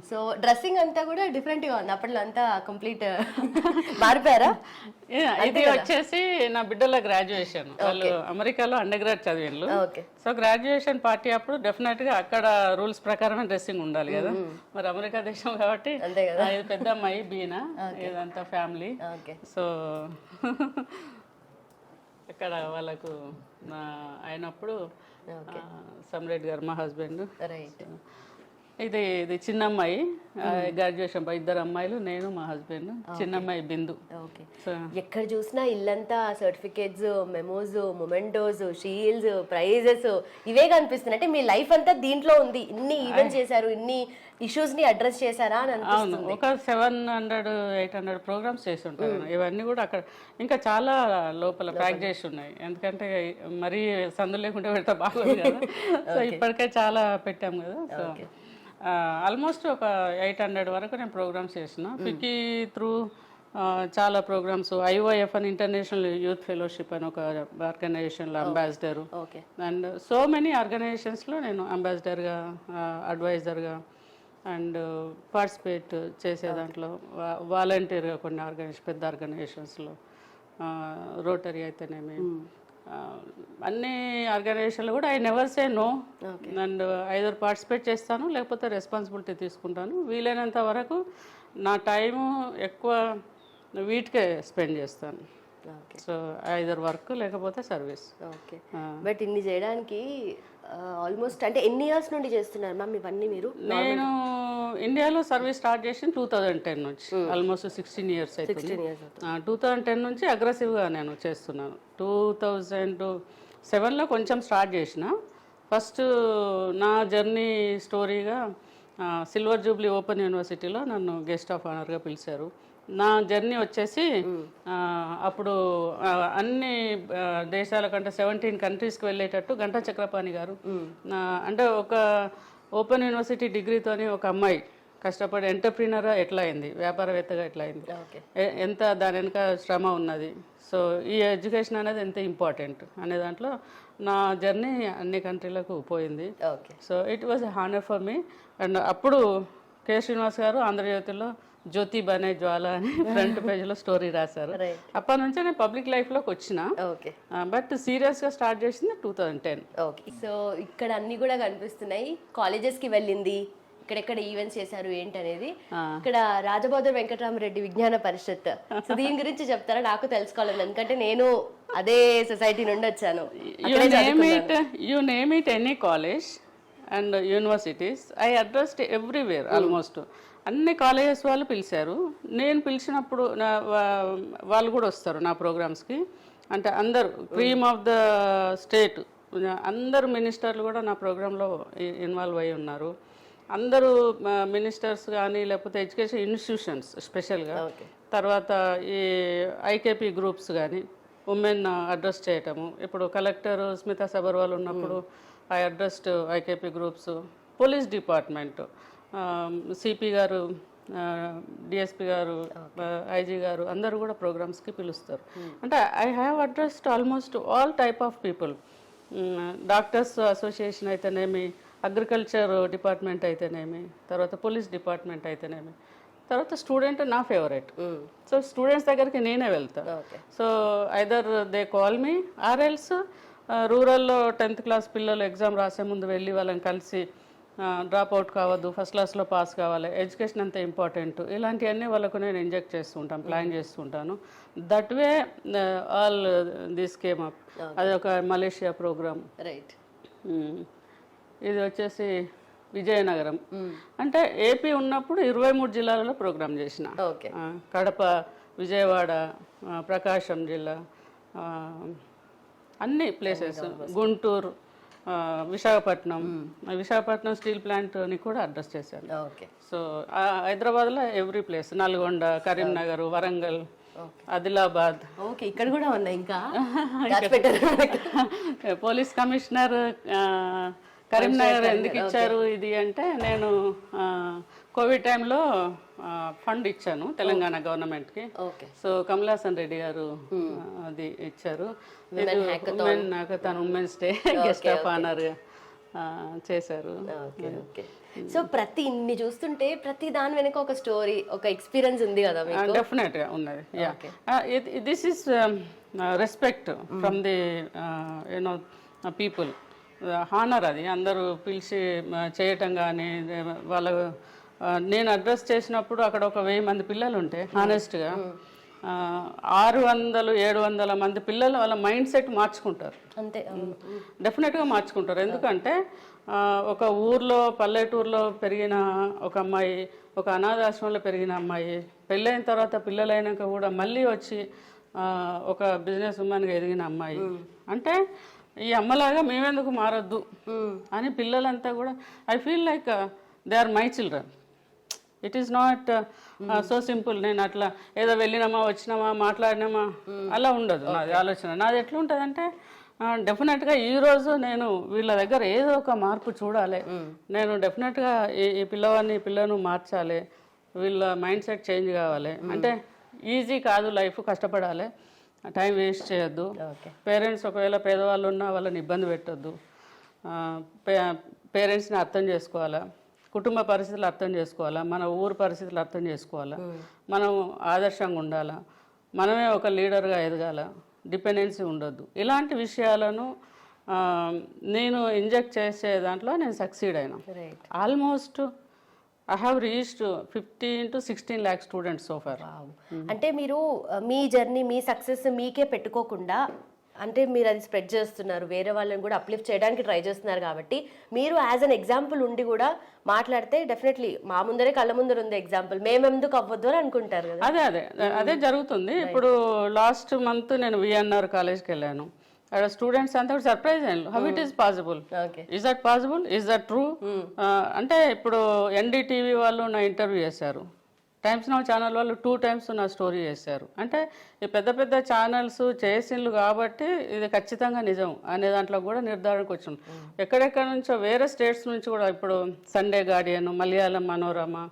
సో డ్రెస్సింగ్ అంతా కూడా డిఫరెంట్ గా ఉంది. అప్పట్లో అంతా కంప్లీట్ మారిపోయారా? ఇది వచ్చేసి నా బిడ్డల గ్రాడ్యుయేషన్. వాళ్ళు అమెరికాలో అండర్ గ్రాడ్ చదివిండ్రు. సో గ్రాడ్యుయేషన్ పార్టీ అప్పుడు డెఫినెట్ గా అక్కడ రూల్స్ ప్రకారమే డ్రెస్సింగ్ ఉండాలి కదా. మరి అమెరికా దేశం కాబట్టి ఇది పెద్ద అమ్మాయి బీనా, ఇదంతా ఫ్యామిలీ. సో ఇక్కడ వాళ్ళకు అయినప్పుడు సమ్రెడ్ గారు మా హస్బెండ్. ఇది చిన్న అమ్మాయి గ్రాడ్యుయేషన్, 2 అమ్మాయిలు, నేను మా హస్బెండ్. చిన్న అమ్మాయి బిందు. ఎక్కడ చూసినా ఇల్లంతా certificates, memos, mementos, shields, prizes ఇవే కనిపిస్తున్నాయి. అంటే మీ లైఫ్ అంతా దీంట్లో ఉంది. ఇన్ని ఈవెంట్స్ చేశారు, ఇన్ని ఇష్యూస్ ని అడ్రస్ చేశారా అని అనిపిస్తుంది. ఒక 700-800 ప్రోగ్రామ్స్ చేసి ఉంటారు. ఇవన్నీ కూడా అక్కడ ఇంకా చాలా లోపల ప్యాక్ చేసి ఉన్నాయి. ఎందుకంటే మరీ సందు లేకుంటే పెడితే బాగుంది కదా. సో ఇప్పటికే చాలా పెట్టాం కదా. సో ఆల్మోస్ట్ ఒక 800 వరకు నేను ప్రోగ్రామ్స్ చేసిన. ఫికీ త్రూ చాలా ప్రోగ్రామ్స్. IOF అని ఇంటర్నేషనల్ యూత్ ఫెలోషిప్ అని ఒక ఆర్గనైజేషన్లో అంబాసిడరు. అండ్ సో మెనీ ఆర్గనైజేషన్స్లో నేను అంబాసిడర్గా, అడ్వైజర్గా అండ్ పార్టిసిపేట్ చేసే దాంట్లో వాలంటీర్గా కొన్ని పెద్ద ఆర్గనైజేషన్స్లో, రోటరీ అయితేనేమి, అన్ని ఆర్గనైజేషన్లు కూడా I never say no, and either participate చేస్తాను లేకపోతే రెస్పాన్సిబిలిటీ తీసుకుంటాను. వీలైనంత వరకు నా టైము ఎక్కువ వీటికే స్పెండ్ చేస్తాను. సో ఐదర్ వర్క్ లేకపోతే సర్వీస్. ఓకే, బట్ ఇన్ని చేయడానికి ఆల్మోస్ట్ అంటే ఎన్ని ఇయర్స్ నుండి చేస్తున్నారు మ్యామ్ ఇవన్నీ మీరు? నేను ఇండియాలో సర్వీస్ స్టార్ట్ చేసిన 2010 నుంచి, ఆల్మోస్ట్ 16 ఇయర్స్ అవుతుంది. 2010 నుంచి అగ్రెసివ్గా నేను చేస్తున్నాను. 2007లో కొంచెం స్టార్ట్ చేసిన. ఫస్ట్ నా జర్నీ స్టోరీగా సిల్వర్ జూబ్లీ ఓపెన్ యూనివర్సిటీలో నన్ను గెస్ట్ ఆఫ్ ఆనర్గా పిలిచారు. నా జర్నీ వచ్చేసి అప్పుడు అన్ని దేశాల కంటే 17 కంట్రీస్కి వెళ్ళేటట్టు గంటా చక్రపాణి గారు, అంటే ఒక ఓపెన్ యూనివర్సిటీ డిగ్రీతోని ఒక అమ్మాయి కష్టపడి ఎంటర్ప్రీనర్ ఎట్లా అయింది, వ్యాపారవేత్తగా ఎట్లా అయింది, ఎంత దాని వెనుక శ్రమ ఉన్నది, సో ఈ ఎడ్యుకేషన్ అనేది ఎంత ఇంపార్టెంట్ అనే దాంట్లో నా జర్నీ అన్ని కంట్రీలకు పోయింది. So it was a honour for me. And అప్పుడు కె శ్రీనివాస్ గారు ఆంధ్రజ్యోతిలో జ్యోతి బనే జ్వాల అని ఫ్రంట్ పేజ్లో స్టోరీ రాశారు. అప్పటి నుంచే నేను పబ్లిక్ లైఫ్లోకి వచ్చిన, బట్ సీరియస్గా స్టార్ట్ చేసింది 2010. ఓకే, సో ఇక్కడ అన్ని కూడా కనిపిస్తున్నాయి. కాలేజెస్కి వెళ్ళింది, ఇక్కడెక్కడ ఈవెంట్స్ చేశారు ఏంటనేది. ఇక్కడ రాజబోధర్ వెంకటరామరెడ్డి విజ్ఞాన పరిషత్, సో దీని గురించి చెప్తారా? నాకు తెలుసుకోవాలి, ఎందుకంటే నేను అదే సొసైటీ నుండి వచ్చాను. You name it any college and universities, I addressed everywhere. Almost అన్ని కాలేజెస్ వాళ్ళు పిలిచారు. నేను పిలిచినప్పుడు వాళ్ళు కూడా వస్తారు నా ప్రోగ్రామ్స్కి. అంటే అందరు క్రీమ్ ఆఫ్ ద స్టేట్, అందరు మినిస్టర్లు కూడా నా ప్రోగ్రాంలో ఇన్వాల్వ్ అయి ఉన్నారు. అందరూ మినిస్టర్స్ కానీ లేకపోతే ఎడ్యుకేషన్ ఇన్స్టిట్యూషన్స్ స్పెషల్గా, తర్వాత ఈ ఐకేపీ గ్రూప్స్ కానీ ఉమెన్ అడ్రస్ చేయటము. ఇప్పుడు కలెక్టర్ స్మితా సబర్వాల్ ఉన్నప్పుడు I addressed IKP groups, police department, CP గారు, డిఎస్పి గారు, ఐజీ గారు అందరూ కూడా ప్రోగ్రామ్స్కి పిలుస్తారు. అంటే I have addressed almost all type of people. Doctors association అయితేనేమి, అగ్రికల్చర్ డిపార్ట్మెంట్ అయితేనేమి, తర్వాత పోలీస్ డిపార్ట్మెంట్ అయితేనేమి, తర్వాత స్టూడెంట్ నా ఫేవరెట్. సో స్టూడెంట్స్ దగ్గరికి నేనే వెళ్తాను. So either they call me or else రూరల్లో 10th క్లాస్ పిల్లలు ఎగ్జామ్ రాసే ముందు వెళ్ళి వాళ్ళని కలిసి డ్రాప్ అవుట్ కావద్దు, ఫస్ట్ క్లాస్లో పాస్ కావాలి, ఎడ్యుకేషన్ అంత ఇంపార్టెంట్, ఇలాంటివన్నీ వాళ్ళకు నేను ఇంజెక్ట్ చేస్తుంటాను, ప్లాన్ చేస్తుంటాను. That way all this came up. అది ఒక మలేషియా ప్రోగ్రామ్. రైట్. ఇది వచ్చేసి విజయనగరం. అంటే ఏపీ ఉన్నప్పుడు 23 జిల్లాలలో ప్రోగ్రామ్ చేసిన. కడప, విజయవాడ, ప్రకాశం జిల్లా, అన్ని ప్లేసెస్, గుంటూరు, విశాఖపట్నం స్టీల్ ప్లాంట్ని కూడా అడ్రస్ చేశాను. సో హైదరాబాద్లో every place, Nalgonda, Karimnagar, Warangal, Adilabad. Okay, ఇక్కడ కూడా ఉన్నాయి. ఇంకా పోలీస్ కమిషనర్ కరీంనగర్ ఎందుకు ఇచ్చారు ఇది అంటే, నేను కోవిడ్ టైంలో ఫండ్ ఇచ్చాను తెలంగాణ గవర్నమెంట్కి. సో కమలాసన్ రెడ్డి గారు అది ఇచ్చారు. Women's day guest of honour చేశారు. సో ప్రతి ఇన్ని చూస్తుంటే ప్రతి దాని వెనక ఒక స్టోరీ, ఒక ఎక్స్పీరియన్స్ ఉంది కదా? డెఫినెట్గా ఉన్నది. This is respect from the you know people, honour. అది అందరూ పిలిచి చేయటం కానీ, వాళ్ళ నేను అడ్రస్ చేసినప్పుడు అక్కడ ఒక 1000 మంది పిల్లలు ఉంటే హానెస్ట్గా 600-700 మంది పిల్లలు వాళ్ళ మైండ్ సెట్ మార్చుకుంటారు. అంతే, డెఫినెట్గా మార్చుకుంటారు. ఎందుకంటే ఒక ఊర్లో, పల్లెటూరులో పెరిగిన ఒక అమ్మాయి, ఒక అనాథాశ్రమంలో పెరిగిన అమ్మాయి, పెళ్ళైన తర్వాత పిల్లలైనాక కూడా మళ్ళీ వచ్చి ఒక బిజినెస్ ఉమెన్గా ఎదిగిన అమ్మాయి, అంటే ఈ అమ్మలాగా మేమెందుకు మారొద్దు అని పిల్లలంతా కూడా, I feel like they are my children. It is not so simple. నేను అట్లా ఏదో వెళ్ళినామా, వచ్చినామా, మాట్లాడినామా అలా ఉండదు నాది ఆలోచన. నాది ఎట్లుంటుందంటే, డెఫినెట్గా ఈరోజు నేను వీళ్ళ దగ్గర ఏదో ఒక మార్పు చూడాలి, నేను డెఫినెట్గా ఈ పిల్లను మార్చాలి, వీళ్ళ మైండ్ సెట్ చేంజ్ కావాలి. అంటే ఈజీ కాదు లైఫ్, కష్టపడాలి, టైం వేస్ట్ చేయొద్దు. పేరెంట్స్ ఒకవేళ పేదవాళ్ళు ఉన్నా వాళ్ళని ఇబ్బంది పెట్టొద్దు. పేరెంట్స్ని అర్థం చేసుకోవాలా, కుటుంబ పరిస్థితులు అర్థం చేసుకోవాలా, మన ఊరు పరిస్థితులు అర్థం చేసుకోవాలా, మనం ఆదర్శంగా ఉండాలా, మనమే ఒక లీడర్గా ఎదగాల. డిపెండెన్సీ ఉండొద్దు. ఇలాంటి విషయాలను నేను ఇంజెక్ట్ చేసే దాంట్లో నేను సక్సీడ్ అయినా. Almost I have reached 15 to 16 lakh students so far. అంటే మీరు మీ జర్నీ, మీ సక్సెస్ మీకే పెట్టుకోకుండా, అంటే మీరు అది స్ప్రెడ్ చేస్తున్నారు, వేరే వాళ్ళని కూడా అప్లిఫ్ట్ చేయడానికి ట్రై చేస్తున్నారు. కాబట్టి మీరు యాజ్ అన్ ఎగ్జాంపుల్ ఉండి కూడా మాట్లాడితే డెఫినెట్లీ మా ముందరే కళ్ళ ముందర ఉంది ఎగ్జాంపుల్, మేమెందుకు అవ్వద్దు అని అనుకుంటారు కదా. అదే జరుగుతుంది. ఇప్పుడు లాస్ట్ మంత్ నేను విఎన్ఆర్ కాలేజ్కి వెళ్ళాను. అక్కడ స్టూడెంట్స్ అంతా కూడా సర్ప్రైజ్ అయ్యారు. How it is possible, is that possible, is that true. అంటే ఇప్పుడు ఎన్డీటీవీ వాళ్ళు నా ఇంటర్వ్యూ చేశారు, టైమ్స్ నౌ ఛానల్ వాళ్ళు 2 times నా స్టోరీ చేశారు. అంటే ఈ పెద్ద పెద్ద ఛానల్స్ చేసిండ్రు కాబట్టి ఇది ఖచ్చితంగా నిజం అనే దాంట్లో కూడా నిర్ధారణకు వచ్చింది. ఎక్కడెక్కడ నుంచో వేరే స్టేట్స్ నుంచి కూడా, ఇప్పుడు సండే గార్డియన్, మలయాళం మనోరమ,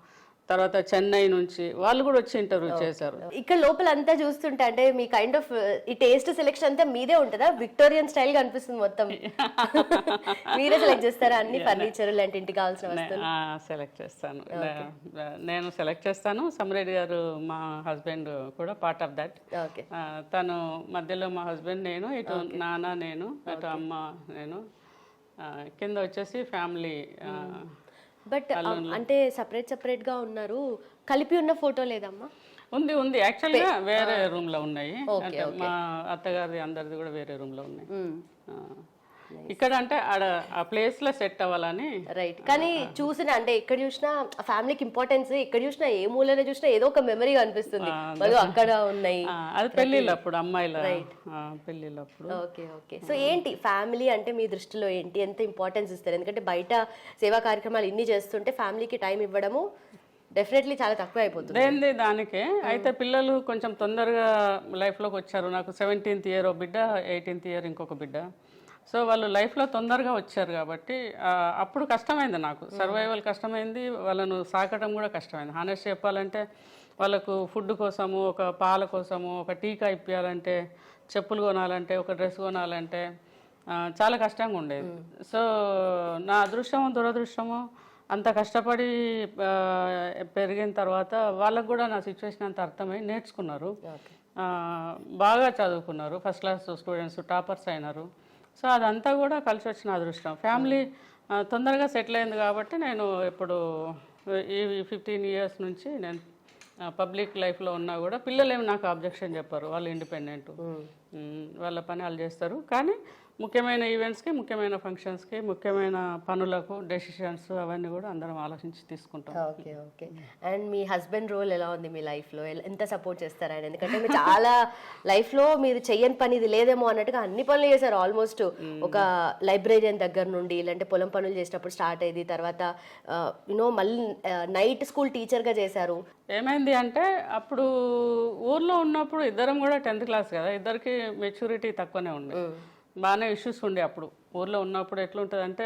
తర్వాత చెన్నై నుంచి వాళ్ళు కూడా వచ్చి ఇంటర్వ్యూ చేశారు. ఇక్కడ లోపల అంతా చూస్తుంటే అంటే మీ కైండ్ ఆఫ్ ఈ టేస్ట్ సెలెక్షన్ అంతా మీదే ఉంటుందా? విక్టోరియన్ స్టైల్ గా అనిపిస్తుంది మొత్తం. మీరే సెలెక్ట్ చేస్తారా అన్ని ఫర్నిచర్ లాంటి ఇంటికి కావాల్సిన వస్తువులు? సెలెక్ట్ చేస్తాను, నేను సెలెక్ట్ చేస్తాను. సమ్రెడ్డి గారు మా హస్బెండ్ కూడా పార్ట్ ఆఫ్ దట్. తను మధ్యలో మా హస్బెండ్, నేను ఇటు నాన్న, నేను అటు అమ్మ, నేను కింద వచ్చేసి ఫ్యామిలీ. బట్ అంటే సపరేట్ గా ఉన్నారు, కలిపి ఉన్న ఫోటో లేదమ్మా? ఉంది యాక్చువల్గా వేరే రూమ్ లో ఉన్నాయి. మా అత్తగారి అందరిది కూడా వేరే రూమ్ లో ఉన్నాయి. ఇక్కడ అంటే ఆడ ఆ ప్లేస్ లో సెట్ అవ్వాలని. రైట్. కానీ చూసిన అంటే ఎక్కడ చూసినా ఫ్యామిలీకి ఇంపార్టెన్స్, ఎక్కడ చూసినా ఏ మూలనే చూసినా ఏదో ఒక మెమరీ అనిపిస్తుంది. అక్కడ ఉన్నాయి. అది పెళ్ళిళ్ళప్పుడు, అమ్మాయిల పెళ్ళిళ్ళప్పుడు. ఓకే. సో ఏంటి ఫ్యామిలీ అంటే మీ దృష్టిలో ఏంటి, ఎంత ఇంపార్టెన్స్ ఇస్తారు? ఎందుకంటే బయట సేవా కార్యక్రమాలు ఇన్ని చేస్తుంటే ఫ్యామిలీకి టైం ఇవ్వడము డెఫినెట్లీ చాలా తక్కువ అయిపోతుంది. దానికే అయితే పిల్లలు కొంచెం తొందరగా లైఫ్లోకి వచ్చారు. నాకు 17th year ఒక బిడ్డ, 18th year ఇంకొక బిడ్డ. సో వాళ్ళు లైఫ్లో తొందరగా వచ్చారు కాబట్టి అప్పుడు కష్టమైంది, నాకు సర్వైవల్ కష్టమైంది, వాళ్ళను సాకడం కూడా కష్టమైంది. హానెస్ట్ చెప్పాలంటే వాళ్ళకు ఫుడ్ కోసము, ఒక పాల కోసము, ఒక టీకా ఇప్పించాలంటే, చెప్పులు కొనాలంటే, ఒక డ్రెస్ కొనాలంటే చాలా కష్టంగా ఉండేది. సో నా అదృష్టమో దురదృష్టమో అంత కష్టపడి పెరిగిన తర్వాత వాళ్ళకు కూడా నా సిచ్యువేషన్ అంత అర్థమై నేర్చుకున్నారు, బాగా చదువుకున్నారు, ఫస్ట్ క్లాస్ స్టూడెంట్స్ టాపర్స్ అయినారు. సో అదంతా కూడా కలిసి వచ్చిన అదృష్టం. ఫ్యామిలీ తొందరగా సెటిల్ అయింది కాబట్టి నేను ఇప్పుడు ఈ 15 years నుంచి నేను పబ్లిక్ లైఫ్లో ఉన్నా కూడా పిల్లలు ఏమి నాకు అబ్జెక్షన్ చెప్పారు. వాళ్ళు ఇండిపెండెంట్, వాళ్ళ పని వాళ్ళు చేస్తారు. కానీ ముఖ్యమైన ఈవెంట్స్కి, ముఖ్యమైన ఫంక్షన్స్కి, ముఖ్యమైన పనులకు డెసిషన్స్ అవన్నీ కూడా అందరం ఆలోచించి తీసుకుంటాం. ఓకే. అండ్ మీ హస్బెండ్ రోల్ ఎలా ఉంది మీ లైఫ్లో? ఎంత సపోర్ట్ చేస్తారు ఆయన? ఎందుకంటే మీరు చాలా లైఫ్లో మీరు చెయ్యని పని ఇది లేదేమో అన్నట్టుగా అన్ని పనులు చేశారు ఆల్మోస్ట్. ఒక లైబ్రేరియన్ దగ్గర నుండి, ఇలాంటి పొలం పనులు చేసినప్పుడు స్టార్ట్ అయ్యింది, తర్వాత మళ్ళీ నైట్ స్కూల్ టీచర్గా చేశారు. ఏమైంది అంటే అప్పుడు ఊర్లో ఉన్నప్పుడు ఇద్దరం కూడా 10th class కదా, ఇద్దరికి మెచ్యూరిటీ తక్కువనే ఉండే, బాగానే ఇష్యూస్ ఉండే. అప్పుడు ఊర్లో ఉన్నప్పుడు ఎట్లుంటుంది అంటే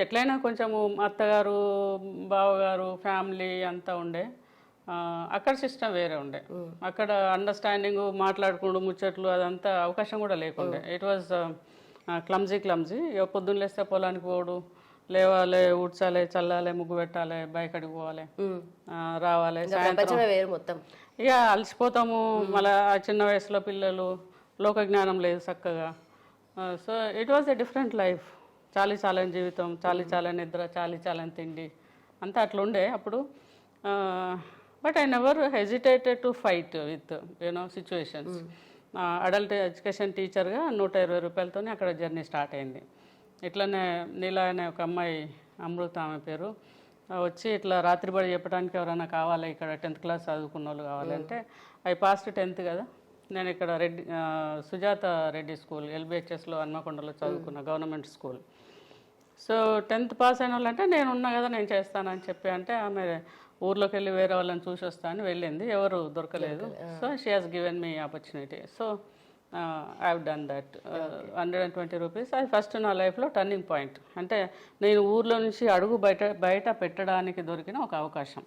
ఎట్లయినా కొంచెము అత్తగారు, బావగారు, ఫ్యామిలీ అంతా ఉండే. అక్కడ సిస్టమ్ వేరే ఉండే. అక్కడ అండర్స్టాండింగ్, మాట్లాడుకుంటూ ముచ్చట్లు అదంతా అవకాశం కూడా లేకుండే. It was clumsy. పొద్దున్న లేస్తే పొలానికి పోడు, లేవాలి, ఊడ్చాలి, చల్లాలి, ముగ్గు పెట్టాలి, బయకడికి పోవాలి, రావాలి, సాయంత్రం మొత్తం ఇక అలసిపోతాము. మళ్ళీ ఆ చిన్న వయసులో పిల్లలు, లోక జ్ఞానం లేదు చక్కగా. So it was a different life. చాలని జీవితం, చాలని నిద్ర, చాలని తిండి అంతా అట్లుండే అప్పుడు. But I never hesitated to fight with situations. Adult education టీచర్గా 120 రూపాయలతో అక్కడ జర్నీ స్టార్ట్ అయింది. ఇట్లనే నీలా అనే ఒక అమ్మాయి, అమృత ఆమె పేరు, వచ్చి ఇట్లా రాత్రిబడి చెప్పడానికి ఎవరైనా కావాలి, ఇక్కడ 10th class చదువుకున్న వాళ్ళు కావాలంటే ఐ పాస్ట్ 10th కదా. నేను ఇక్కడ సుజాత రెడ్డి స్కూల్ LBHSలో హన్మకొండలో చదువుకున్న government school. So 10th pass అయిన వాళ్ళు అంటే నేను ఉన్నా కదా, నేను చేస్తానని చెప్పి అంటే ఆమె ఊర్లోకి వెళ్ళి వేరే వాళ్ళని చూసి వస్తా అని వెళ్ళింది, ఎవరు దొరకలేదు. So she has given me opportunity. So I have done that. 120 rupees. అది ఫస్ట్ నా లైఫ్లో టర్నింగ్ పాయింట్. అంటే నేను ఊర్లో నుంచి అడుగు బయట పెట్టడానికి దొరికిన ఒక అవకాశం.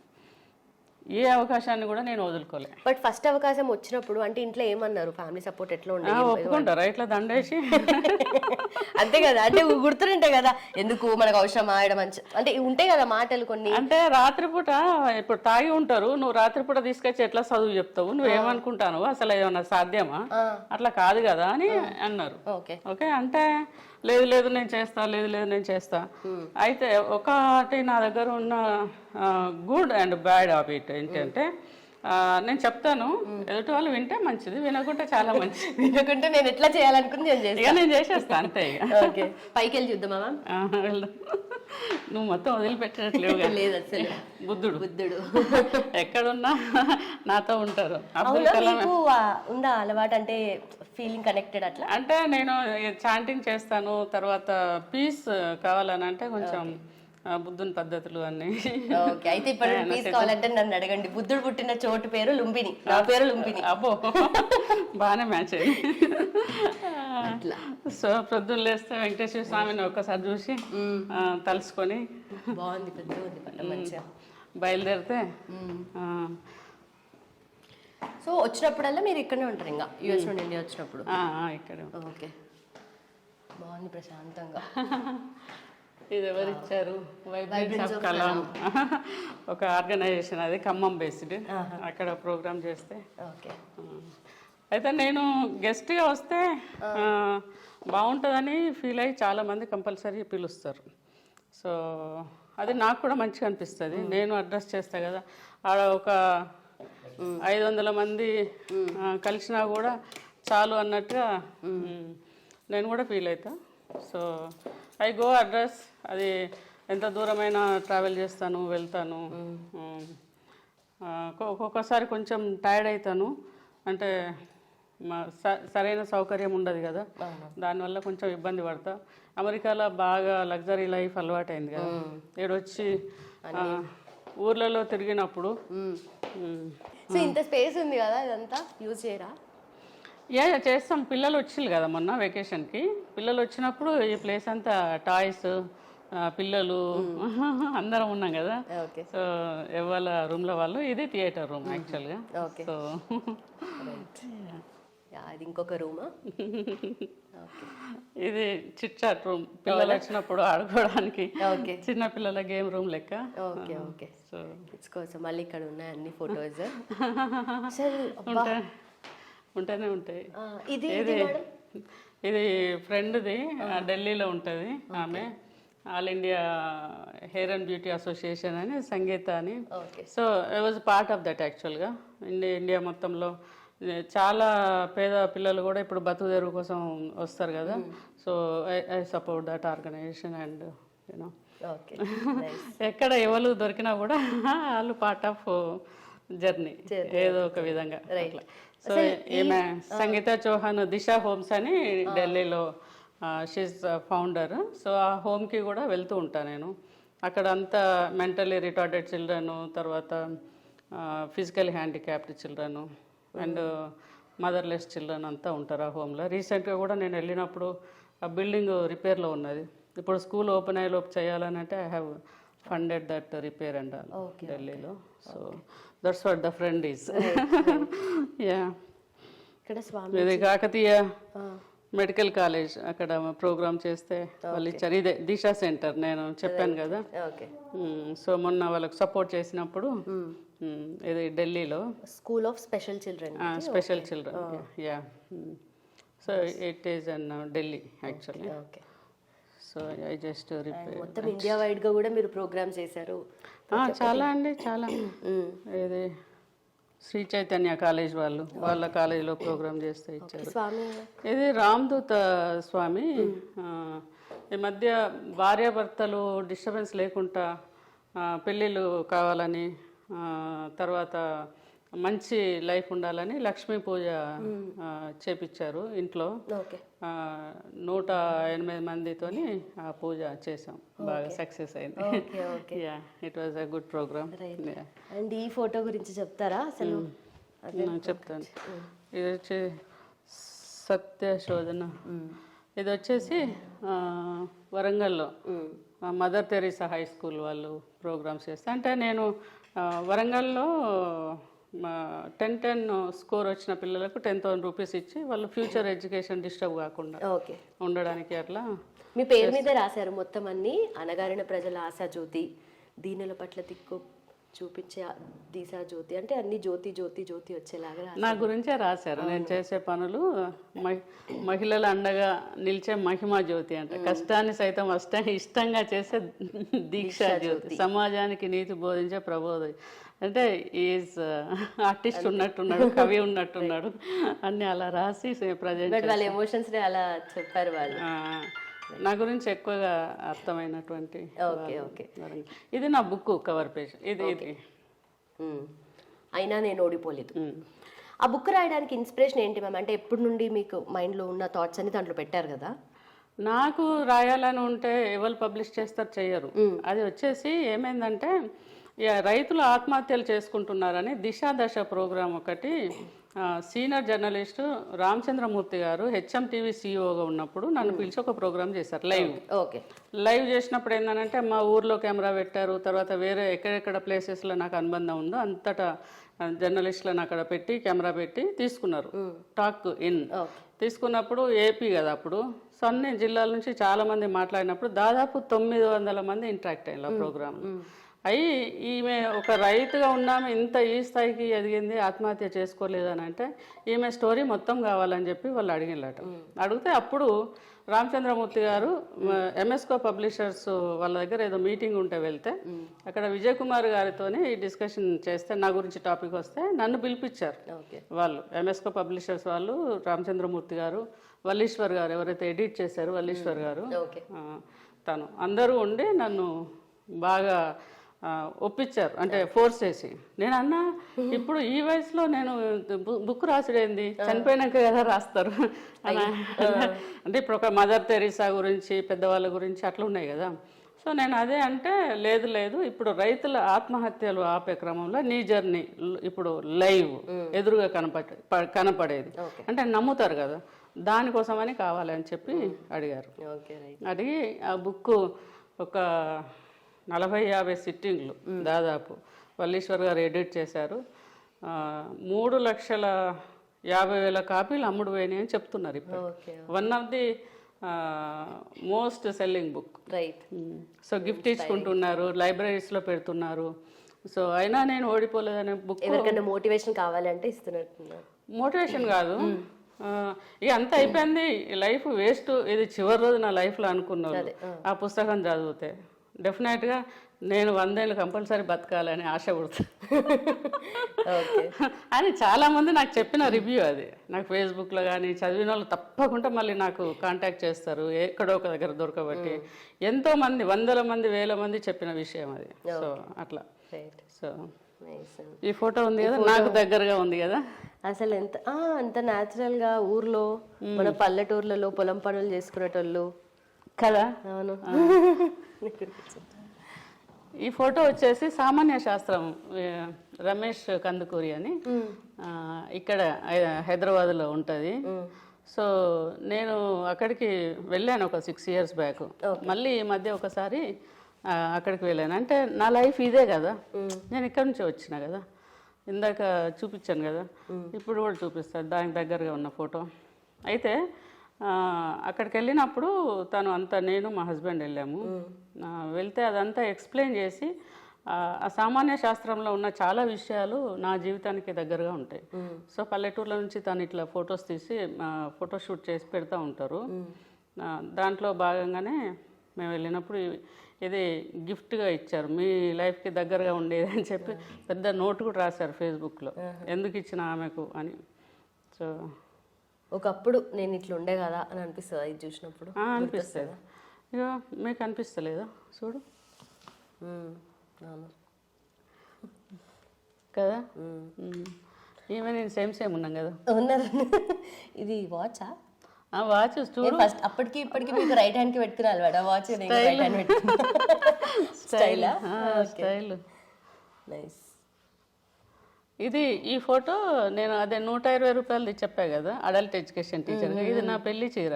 ఏ అవకాశాన్ని కూడా నేను వదులుకోలే. బట్ ఫస్ట్ అవకాశం వచ్చినప్పుడు అంటే ఇంట్లో ఏమన్నారు, ఫ్యామిలీ సపోర్ట్ ఎట్లా ఉండేది? ఒప్పుకుంటారా ఇట్లా దండేసి? అంతే కదా, అంటే గుర్తుంటాయి కదా, ఎందుకు మనకు అవసరం ఆడడం అంటే ఉంటాయి కదా మాటలు కొన్ని. అంటే రాత్రిపూట ఇప్పుడు తాగి ఉంటారు, నువ్వు రాత్రిపూట తీసుకొచ్చి ఎట్లా చదువు చెప్తావు, నువ్వేమనుకుంటాను, అసలు ఏమన్నా సాధ్యమా, అట్లా కాదు కదా అని అన్నారు. ఓకే అంటే లేదు లేదు నేను చేస్తా, లేదు లేదు నేను చేస్తా. అయితే ఒకటి నా దగ్గర ఉన్న గుడ్ అండ్ బ్యాడ్ హ్యాబిట్ ఏంటంటే, నేను చెప్తాను, ఎదుటి వాళ్ళు వింటే మంచిది, వినకుంటే చాలా మంచిది. వినకుంటే నేను ఎట్లా చేయాలనుకుని నేను చేసేస్తా అంతే. ఇక పైకి వెళ్ళి చూద్దామా? వెళ్దాం. నువ్వు మొత్తం వదిలిపెట్టినట్లేవు. లేదు అసలు. బుద్ధుడు బుద్ధుడు ఎక్కడున్నా నాతో ఉంటారు. ఉందా అలవాటు, అంటే ఫీలింగ్ కనెక్టెడ్ అట్లా? అంటే నేను చాంటింగ్ చేస్తాను, తర్వాత పీస్ కావాలని అంటే కొంచెం బుద్ధుని పద్ధతులు అన్ని. ఓకే, అయితే ఇప్పుడు పీస్ కావాలంటే నన్ను అడగండి. బుద్ధుడు పుట్టిన చోటు పేరు లుంబిని, నా పేరు లుంబిని. అబ్బో బాగానే మ్యాచ్ అయ్యి. సో ప్రొద్దున లేస్తే వెంకటేశ్వర స్వామిని ఒక్కసారి చూసి తలుసుకొని బాగుంది, పెద్ద మంచిగా బయలుదేరితే. సో వచ్చినప్పుడల్లా మీరు ఇక్కడనే ఉంటారు ఇంకా, యూఎస్ నుండి ఇండియా వచ్చినప్పుడు? ఇక్కడే. ఓకే, బాగుంది ప్రశాంతంగా. ఇది ఎవరు ఇచ్చారు? వైబ్రెన్స్ ఆఫ్ కలాం, ఒక ఆర్గనైజేషన్, అది ఖమ్మం బేస్డ్. అక్కడ ప్రోగ్రామ్ చేస్తే. ఓకే, అయితే నేను గెస్ట్గా వస్తే బాగుంటుందని ఫీల్ అయ్యి చాలామంది కంపల్సరీ పిలుస్తారు. సో అది నాకు కూడా మంచిగా అనిపిస్తుంది. నేను అడ్రస్ చేస్తా కదా, ఆడ ఒక 500 మంది కలిసినా కూడా చాలు అన్నట్టుగా నేను కూడా ఫీల్ అవుతా. సో ఐ గో అడ్రస్, అది ఎంత దూరమైనా ట్రావెల్ చేస్తాను, వెళ్తాను. ఒక్కొక్కసారి కొంచెం టైర్డ్ అవుతాను, అంటే సరైన సౌకర్యం ఉండదు కదా, దానివల్ల కొంచెం ఇబ్బంది పడతా. అమెరికాలో బాగా లగ్జరీ లైఫ్ అలవాటైంది కదా, ఏడొచ్చి ఊర్లలో తిరిగినప్పుడు. సో ఇంత స్పేస్ ఉంది కదా, ఇదంతా యూజ్ చేయరా? చేస్తాం. పిల్లలు వచ్చింది కదా మొన్న వెకేషన్కి, పిల్లలు వచ్చినప్పుడు ఈ ప్లేస్ అంతా టాయ్స్, పిల్లలు అందరం ఉన్నాం కదా. సో ఎవరి రూమ్లో వాళ్ళు, ఇది థియేటర్ రూమ్ యాక్చువల్గా. సో ఇది ఇంకొక రూమా? ఇది చిట్ చాట్ రూమ్, పిల్లలు వచ్చినప్పుడు ఆడుకోవడానికి, చిన్న పిల్లల గేమ్ రూమ్ లెక్క. Okay okay. సో కిడ్స్ కోసం మళ్ళీ ఇక్కడ ఉన్నాయి అన్ని ఫొటోస్ ఉంటూనే ఉంటాయి. ఇది ఫ్రెండ్ది, ఢిల్లీలో ఉంటుంది ఆమె. All India hair and beauty association అని, సంగీత అని. So I was part of that యాక్చువల్గా. ఇండియా మొత్తంలో చాలా పేద పిల్లలు కూడా ఇప్పుడు బతుకు తెరువు కోసం వస్తారు కదా. So I support that organisation. And you know ఎక్కడ ఎవరు దొరికినా కూడా వాళ్ళు పార్ట్ ఆఫ్ జర్నీ ఏదో ఒక విధంగా. సో ఈమె సంగీత చౌహాన్ దిశా హోమ్స్ అని ఢిల్లీలో, షీజ్ ఫౌండర్. సో ఆ హోమ్కి కూడా వెళ్తూ ఉంటాను నేను. అక్కడ అంతా మెంటల్లీ రిటార్డెడ్ చిల్డ్రన్, తర్వాత physical handicapped children and motherless children అంతా ఉంటారు ఆ హోమ్లో. రీసెంట్గా కూడా నేను వెళ్ళినప్పుడు ఆ బిల్డింగ్ రిపేర్లో ఉన్నది. ఇప్పుడు స్కూల్ ఓపెన్ అయ్యేలోపు చేయాలని అంటే I have funded that repair and all ఢిల్లీలో. So that's what the friend is. Yeah, ఇది కాకతీయ మెడికల్ కాలేజ్, అక్కడ ప్రోగ్రామ్ చేస్తే వాళ్ళు ఇచ్చారు. ఇదే దిశా సెంటర్ నేను చెప్పాను కదా. సో మొన్న వాళ్ళకి సపోర్ట్ చేసినప్పుడు ఇది ఢిల్లీలో school of special children. Special children, yeah. So it is in Delhi actually. So I just మొత్తం ఇండియా వైడ్ గా కూడా మీరు ప్రోగ్రామ్ చేశారు. చాలా అండి, చాలా. ఇది శ్రీ చైతన్య కాలేజ్ వాళ్ళు, వాళ్ళ కాలేజీలో ప్రోగ్రామ్ చేస్తే ఇచ్చారు. ఇది రామ్దూత స్వామి. ఈ మధ్య భార్యాభర్తలు డిస్టర్బెన్స్ లేకుండా పెళ్ళిళ్ళు కావాలని, తర్వాత మంచి లైఫ్ ఉండాలని లక్ష్మీ పూజ చేపించారు ఇంట్లో. 108 మందితోని ఆ పూజ చేసాం, బాగా సక్సెస్ అయింది. Yeah, it was a good programme. And ఈ ఫోటో గురించి చెప్తారా అసలు? చెప్తాను. ఇది వచ్చి సత్యశోధన. ఇది వచ్చేసి వరంగల్లో మదర్ తెరీసా హై స్కూల్ వాళ్ళు ప్రోగ్రామ్స్ చేస్తే, అంటే నేను వరంగల్లో 10-10 స్కోర్ వచ్చిన పిల్లలకు 10,000 రూపీస్ ఇచ్చి వాళ్ళు ఫ్యూచర్ ఎడ్యుకేషన్ డిస్టర్బ్ కాకుండా ఓకే ఉండడానికి అట్లా. మీ పేరు మీద రాశారు మొత్తం అన్ని, అణగారిన ప్రజల ఆశాజ్యోతి, దీనుల పట్ల దిక్కు చూపించే దిశా జ్యోతి, అంటే అన్ని జ్యోతి జ్యోతి జ్యోతి వచ్చేలాగా నా గురించే రాశారు. నేను చేసే పనులు మహిళల అండగా నిలిచే మహిమా జ్యోతి అంట, కష్టాన్ని సైతం ఇష్టంగా చేసే దీక్షా జ్యోతి, సమాజానికి నీతి బోధించే ప్రబోధ. అంటే ఈజ్ ఆర్టిస్ట్ ఉన్నట్టున్నాడు, కవి ఉన్నట్టున్నాడు, అన్ని అలా రాసి ప్రజెంట్ వాళ్ళ ఎమోషన్స్ అలా చెప్పారు వాళ్ళు. నా గురించి ఎక్కువగా అర్థమైనటువంటి. ఓకే ఓకే, ఇది నా బుక్ కవర్ పేజ్. ఇది అయినా నేను ఓడిపోలేదు. ఆ బుక్ రాయడానికి ఇన్స్పిరేషన్ ఏంటి మ్యామ్? అంటే ఎప్పటి నుండి మీకు మైండ్లో ఉన్న థాట్స్ అన్ని దాంట్లో పెట్టారు కదా? నాకు రాయాలని ఉంటే ఎవరు పబ్లిష్ చేస్తారు, చెయ్యరు. అది వచ్చేసి ఏమైందంటే రైతులు ఆత్మహత్యలు చేసుకుంటున్నారని దిశ ప్రోగ్రామ్ ఒకటి సీనియర్ జర్నలిస్టు రామచంద్రమూర్తి గారు HMTV CEOగా ఉన్నప్పుడు నన్ను పిలిచి ఒక ప్రోగ్రామ్ చేశారు లైవ్. ఓకే, లైవ్ చేసినప్పుడు ఏంటంటే మా ఊర్లో కెమెరా పెట్టారు, తర్వాత వేరే ఎక్కడెక్కడ ప్లేసెస్లో నాకు అనుబంధం ఉందో అంతటా జర్నలిస్టులను అక్కడ పెట్టి కెమెరా పెట్టి తీసుకున్నారు టాక్ ఇన్. తీసుకున్నప్పుడు ఏపీ కదా అప్పుడు, సో అన్ని జిల్లాల నుంచి చాలామంది మాట్లాడినప్పుడు దాదాపు 900 మంది ఇంటరాక్ట్ అయ్యారు ఆ ప్రోగ్రామ్. అయ్యి ఈమె ఒక రైతుగా ఉన్నామే ఇంత ఈ స్థాయికి ఎదిగింది, ఆత్మహత్య చేసుకోలేదు అని అంటే ఈమె స్టోరీ మొత్తం కావాలని చెప్పి వాళ్ళు అడిగినట. అడిగితే అప్పుడు రామచంద్రమూర్తి గారు MSCO పబ్లిషర్స్ వాళ్ళ దగ్గర ఏదో మీటింగ్ ఉంటే వెళ్తే అక్కడ విజయ్ కుమార్ గారితో ఈ డిస్కషన్ చేస్తే నా గురించి టాపిక్ వస్తే నన్ను పిలిపించారు వాళ్ళు. MSCO పబ్లిషర్స్ వాళ్ళు, రామచంద్రమూర్తి గారు, వల్లీశ్వర్ గారు ఎవరైతే ఎడిట్ చేశారు వల్లీశ్వర్ గారు, తను అందరూ ఉండి నన్ను బాగా ఒప్పించారు, అంటే ఫోర్స్ చేసి. నేను అన్నా ఇప్పుడు ఈ వయసులో నేను బుక్ రాసుడేంది, చనిపోయినాక కదా రాస్తారు అంటే ఇప్పుడు ఒక మదర్ తెరీసా గురించి పెద్దవాళ్ళ గురించి అట్లా ఉన్నాయి కదా. సో నేను అదే అంటే లేదు ఇప్పుడు రైతుల ఆత్మహత్యలు ఆపే క్రమంలో నీ జర్నీ ఇప్పుడు లైవ్ ఎదురుగా కనపడేది అంటే నమ్ముతారు కదా, దానికోసమని కావాలని చెప్పి అడిగారు. అడిగి ఆ బుక్ ఒక 40-50 సిట్టింగ్లు దాదాపు వల్లీశ్వర్ గారు ఎడిట్ చేశారు. 3,50,000 కాపీలు అమ్ముడు పోయినాయి అని చెప్తున్నారు ఇప్పుడు. One of the most selling book. So gift ఇచ్చుకుంటున్నారు, లైబ్రరీస్లో పెడుతున్నారు. సో అయినా నేను ఓడిపోలేదనే బుక్. ఎవరికైనా మోటివేషన్ కావాలంటే ఇస్తున్నట్టున్నారు. మోటివేషన్ కాదు, ఇక అంత అయిపోయింది, లైఫ్ వేస్ట్, ఇది చివరి రోజు నా లైఫ్లో అనుకున్నారు ఆ పుస్తకం చదివితే. డెఫినెట్గా నేను 100 ఏళ్ళు కంపల్సరీ బతకాలని ఆశ పుడుతుంది అని చాలామంది నాకు చెప్పిన రివ్యూ అది. నాకు ఫేస్బుక్లో కానీ చదివిన వాళ్ళు తప్పకుండా మళ్ళీ నాకు కాంటాక్ట్ చేస్తారు, ఎక్కడో ఒక దగ్గర దొరకబట్టి. ఎంతోమంది 100 మంది 1000 మంది చెప్పిన విషయం అది. సో అట్లా. సో ఈ ఫోటో ఉంది కదా, నాకు దగ్గరగా ఉంది కదా. అసలు అంత న్యాచురల్గా ఊర్లో మన పల్లెటూర్లలో పొలం పనులు చేసుకునేటోళ్ళు కదా. అవును. ఈ ఫోటో వచ్చేసి సామాన్య శాస్త్రం రమేష్ కందుకూరి అని ఇక్కడ హైదరాబాద్లో ఉంటుంది. సో నేను అక్కడికి వెళ్ళాను ఒక 6 years బ్యాక్. మళ్ళీ ఈ మధ్య ఒకసారి అక్కడికి వెళ్ళాను. అంటే నా లైఫ్ ఇదే కదా, నేను ఇక్కడ నుంచి వచ్చిన కదా, ఇందాక చూపించాను కదా, ఇప్పుడు కూడా చూపిస్తాను దానికి దగ్గరగా ఉన్న ఫోటో. అయితే అక్కడికి వెళ్ళినప్పుడు తను అంతా, నేను మా హస్బెండ్ వెళ్ళాము. వెళ్తే అదంతా ఎక్స్ప్లెయిన్ చేసి ఆ సామాన్య శాస్త్రంలో ఉన్న చాలా విషయాలు నా జీవితానికి దగ్గరగా ఉంటాయి. సో పల్లెటూర్ల నుంచి తను ఇట్లా ఫొటోస్ తీసి ఫోటోషూట్ చేసి పెడతా ఉంటారు. దాంట్లో భాగంగానే మేము వెళ్ళినప్పుడు ఇది గిఫ్ట్గా ఇచ్చారు, మీ లైఫ్కి దగ్గరగా ఉండేది అని చెప్పి పెద్ద నోట్ కూడా రాశారు ఫేస్బుక్లో, ఎందుకు ఇచ్చిన ఆమెకు అని. సో ఒకప్పుడు నేను ఇట్లా ఉండే కదా అని అనిపిస్తుంది ఇది చూసినప్పుడు. అనిపిస్తుంది. ఇక మీకు అనిపిస్తలేదా? చూడు కదా, ఈమె నేను సేమ్ ఉన్నాం కదా. ఉన్నారు. ఇది వాచా? వాచ్ చూడు. ఫస్ట్ అప్పటికి ఇప్పటికి మీకు రైట్ హ్యాండ్ కి పెట్టుకుని అలవాట watch. Right hand style. Nice. ఇది ఈ ఫోటో నేను అదే 120 రూపాయలది చెప్పా కదా, అడల్ట్ ఎడ్యుకేషన్ టీచర్గా. ఇది నా పెళ్లి చీర.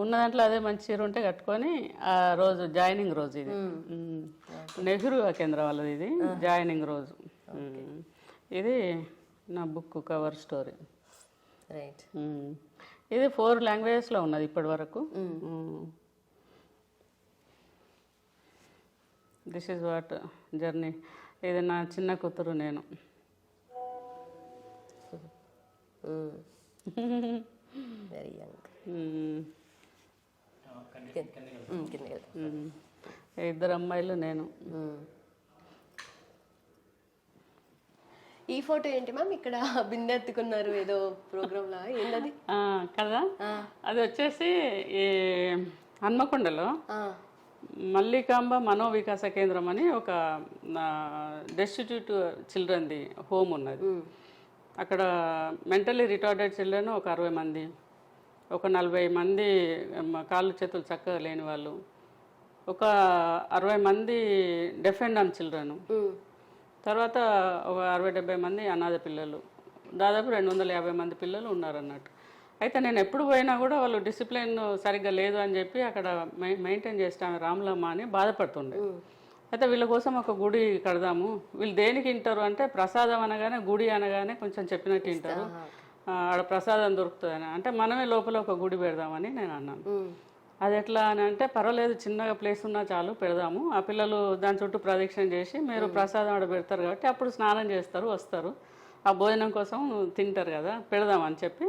ఉన్న దాంట్లో అదే మంచి చీర ఉంటే కట్టుకొని ఆ రోజు జాయినింగ్ రోజు ఇది నెహ్రూ కేంద్రం వాళ్ళది ఇది జాయినింగ్ రోజు. ఇది నా బుక్ కవర్ స్టోరీ. రైట్. ఇది 4 లాంగ్వేజెస్లో ఉన్నది ఇప్పటి వరకు. This is what journey. ఇది నా చిన్న కూతురు నేను. Very young. ఇద్దరు అమ్మాయిలు నేను. ఈ ఫోటో ఏంటి మ్యామ్ ఇక్కడ బిందె ఎత్తుకున్నారు ఏదో ప్రోగ్రామ్ లా, ఏంటది? కదా అది వచ్చేసి ఈ హన్మకొండలో మల్లికాంబ మనోవికాస కేంద్రం అని ఒక డెస్టిట్యూట్ చిల్డ్రన్ది హోమ్ ఉన్నది. అక్కడ మెంటలీ రిటార్డెడ్ చిల్డ్రన్ ఒక 60 మంది, ఒక 40 మంది కాళ్ళు చేతులు చక్కగా లేని వాళ్ళు, ఒక 60 మంది డెఫ్ అండ్ డమ్ చిల్డ్రన్, తర్వాత ఒక 60-70 మంది అనాథ పిల్లలు, దాదాపు 250 మంది పిల్లలు ఉన్నారన్నట్టు. అయితే నేను ఎప్పుడు పోయినా కూడా వాళ్ళు డిసిప్లిన్ సరిగ్గా లేదు అని చెప్పి అక్కడ మెయింటైన్ చేస్తాము రాములమ్మ అని బాధపడుతుండే. అయితే వీళ్ళ కోసం ఒక గుడి కడదాము, వీళ్ళు దేనికి వింటారు అంటే ప్రసాదం అనగానే గుడి అనగానే కొంచెం చెప్పినట్టు వింటారు, ఆడ ప్రసాదం దొరుకుతుందని, అంటే మనమే లోపల ఒక గుడి పెడదామని నేను అన్నాను. అది ఎట్లా అని అంటే పర్వాలేదు చిన్నగా ప్లేస్ ఉన్నా చాలు పెడదాము, ఆ పిల్లలు దాని చుట్టూ ప్రదక్షిణ చేసి మీరు ప్రసాదం ఆడ పెడతారు కాబట్టి అప్పుడు స్నానం చేస్తారు వస్తారు, ఆ భోజనం కోసం తింటారు కదా పెడదామని చెప్పి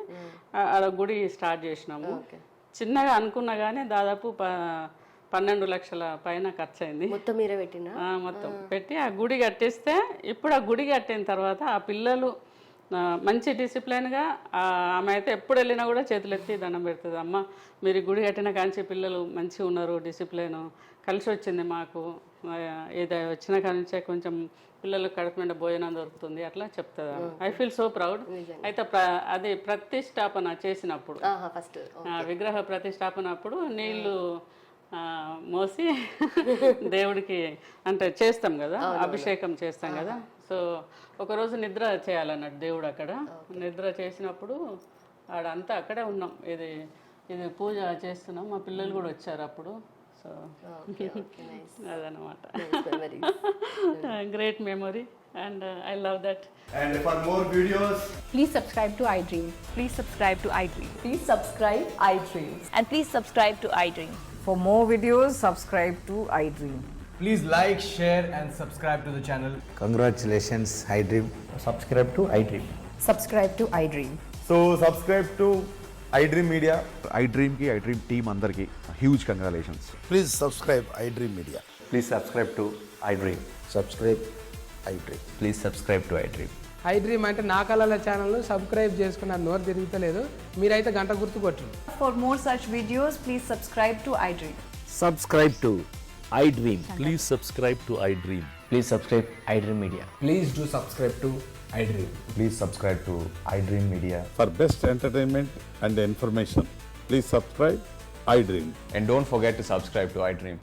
ఆడ గుడి స్టార్ట్ చేసినాము. చిన్నగా అనుకున్నా కానీ దాదాపు 12 లక్షల పైన ఖర్చు అయింది. మొత్తం మీరే పెట్టినా? మొత్తం పెట్టి ఆ గుడి కట్టిస్తే ఇప్పుడు ఆ గుడి కట్టిన తర్వాత ఆ పిల్లలు మంచి డిసిప్లిన్గా, ఆమె అయితే ఎప్పుడు వెళ్ళినా కూడా చేతులు ఎత్తి దండం పెడుతుంది, అమ్మ మీరు గుడి కట్టిన కాంచి పిల్లలు మంచిగా ఉన్నారు, డిసిప్లిన్ కలిసి వచ్చింది మాకు, ఇది వచ్చిన కాంచే కొంచెం పిల్లలకు కడుపు నిండా భోజనం దొరుకుతుంది అట్లా చెప్తుంది. I feel so proud. అయితే అది ప్రతిష్టాపన చేసినప్పుడు ఫస్ట్ విగ్రహ ప్రతిష్టాపన అప్పుడు నీళ్లు మోసి దేవుడికి అంటే చేస్తాం కదా, అభిషేకం చేస్తాం కదా. సో ఒకరోజు నిద్ర చేయాలన్నట్టు దేవుడు అక్కడ నిద్ర చేసినప్పుడు ఆడంతా అక్కడే ఉన్నాం, ఇది పూజ చేస్తున్నాం, మా పిల్లలు కూడా వచ్చారు అప్పుడు. సో అదనమాట great memory and I love that. And for more videos, Please subscribe to iDream. Please subscribe to iDream. Please subscribe iDream. And please subscribe to iDream. For more videos, subscribe to iDream. please like, share and subscribe to the channel. Congratulations, iDream. Subscribe to iDream. Subscribe to iDream. So subscribe to iDream Media. iDream ki iDream team andarki huge congratulations. Please subscribe iDream Media. Please subscribe to iDream. Subscribe iDream. Please subscribe to iDream. iDream అంటే నా కళల ఛానల్ను subscribe చేసుకున్న నోరు తిరుగుతలేదు, మీరైతే గంట గుర్తు కొట్టండి. For more such videos, please subscribe to iDream. Subscribe to iDream. Please subscribe to iDream. Please subscribe iDream Media. Please do subscribe to iDream. Please subscribe to iDream Media. For best entertainment and information, please subscribe iDream. And don't forget to subscribe to iDream.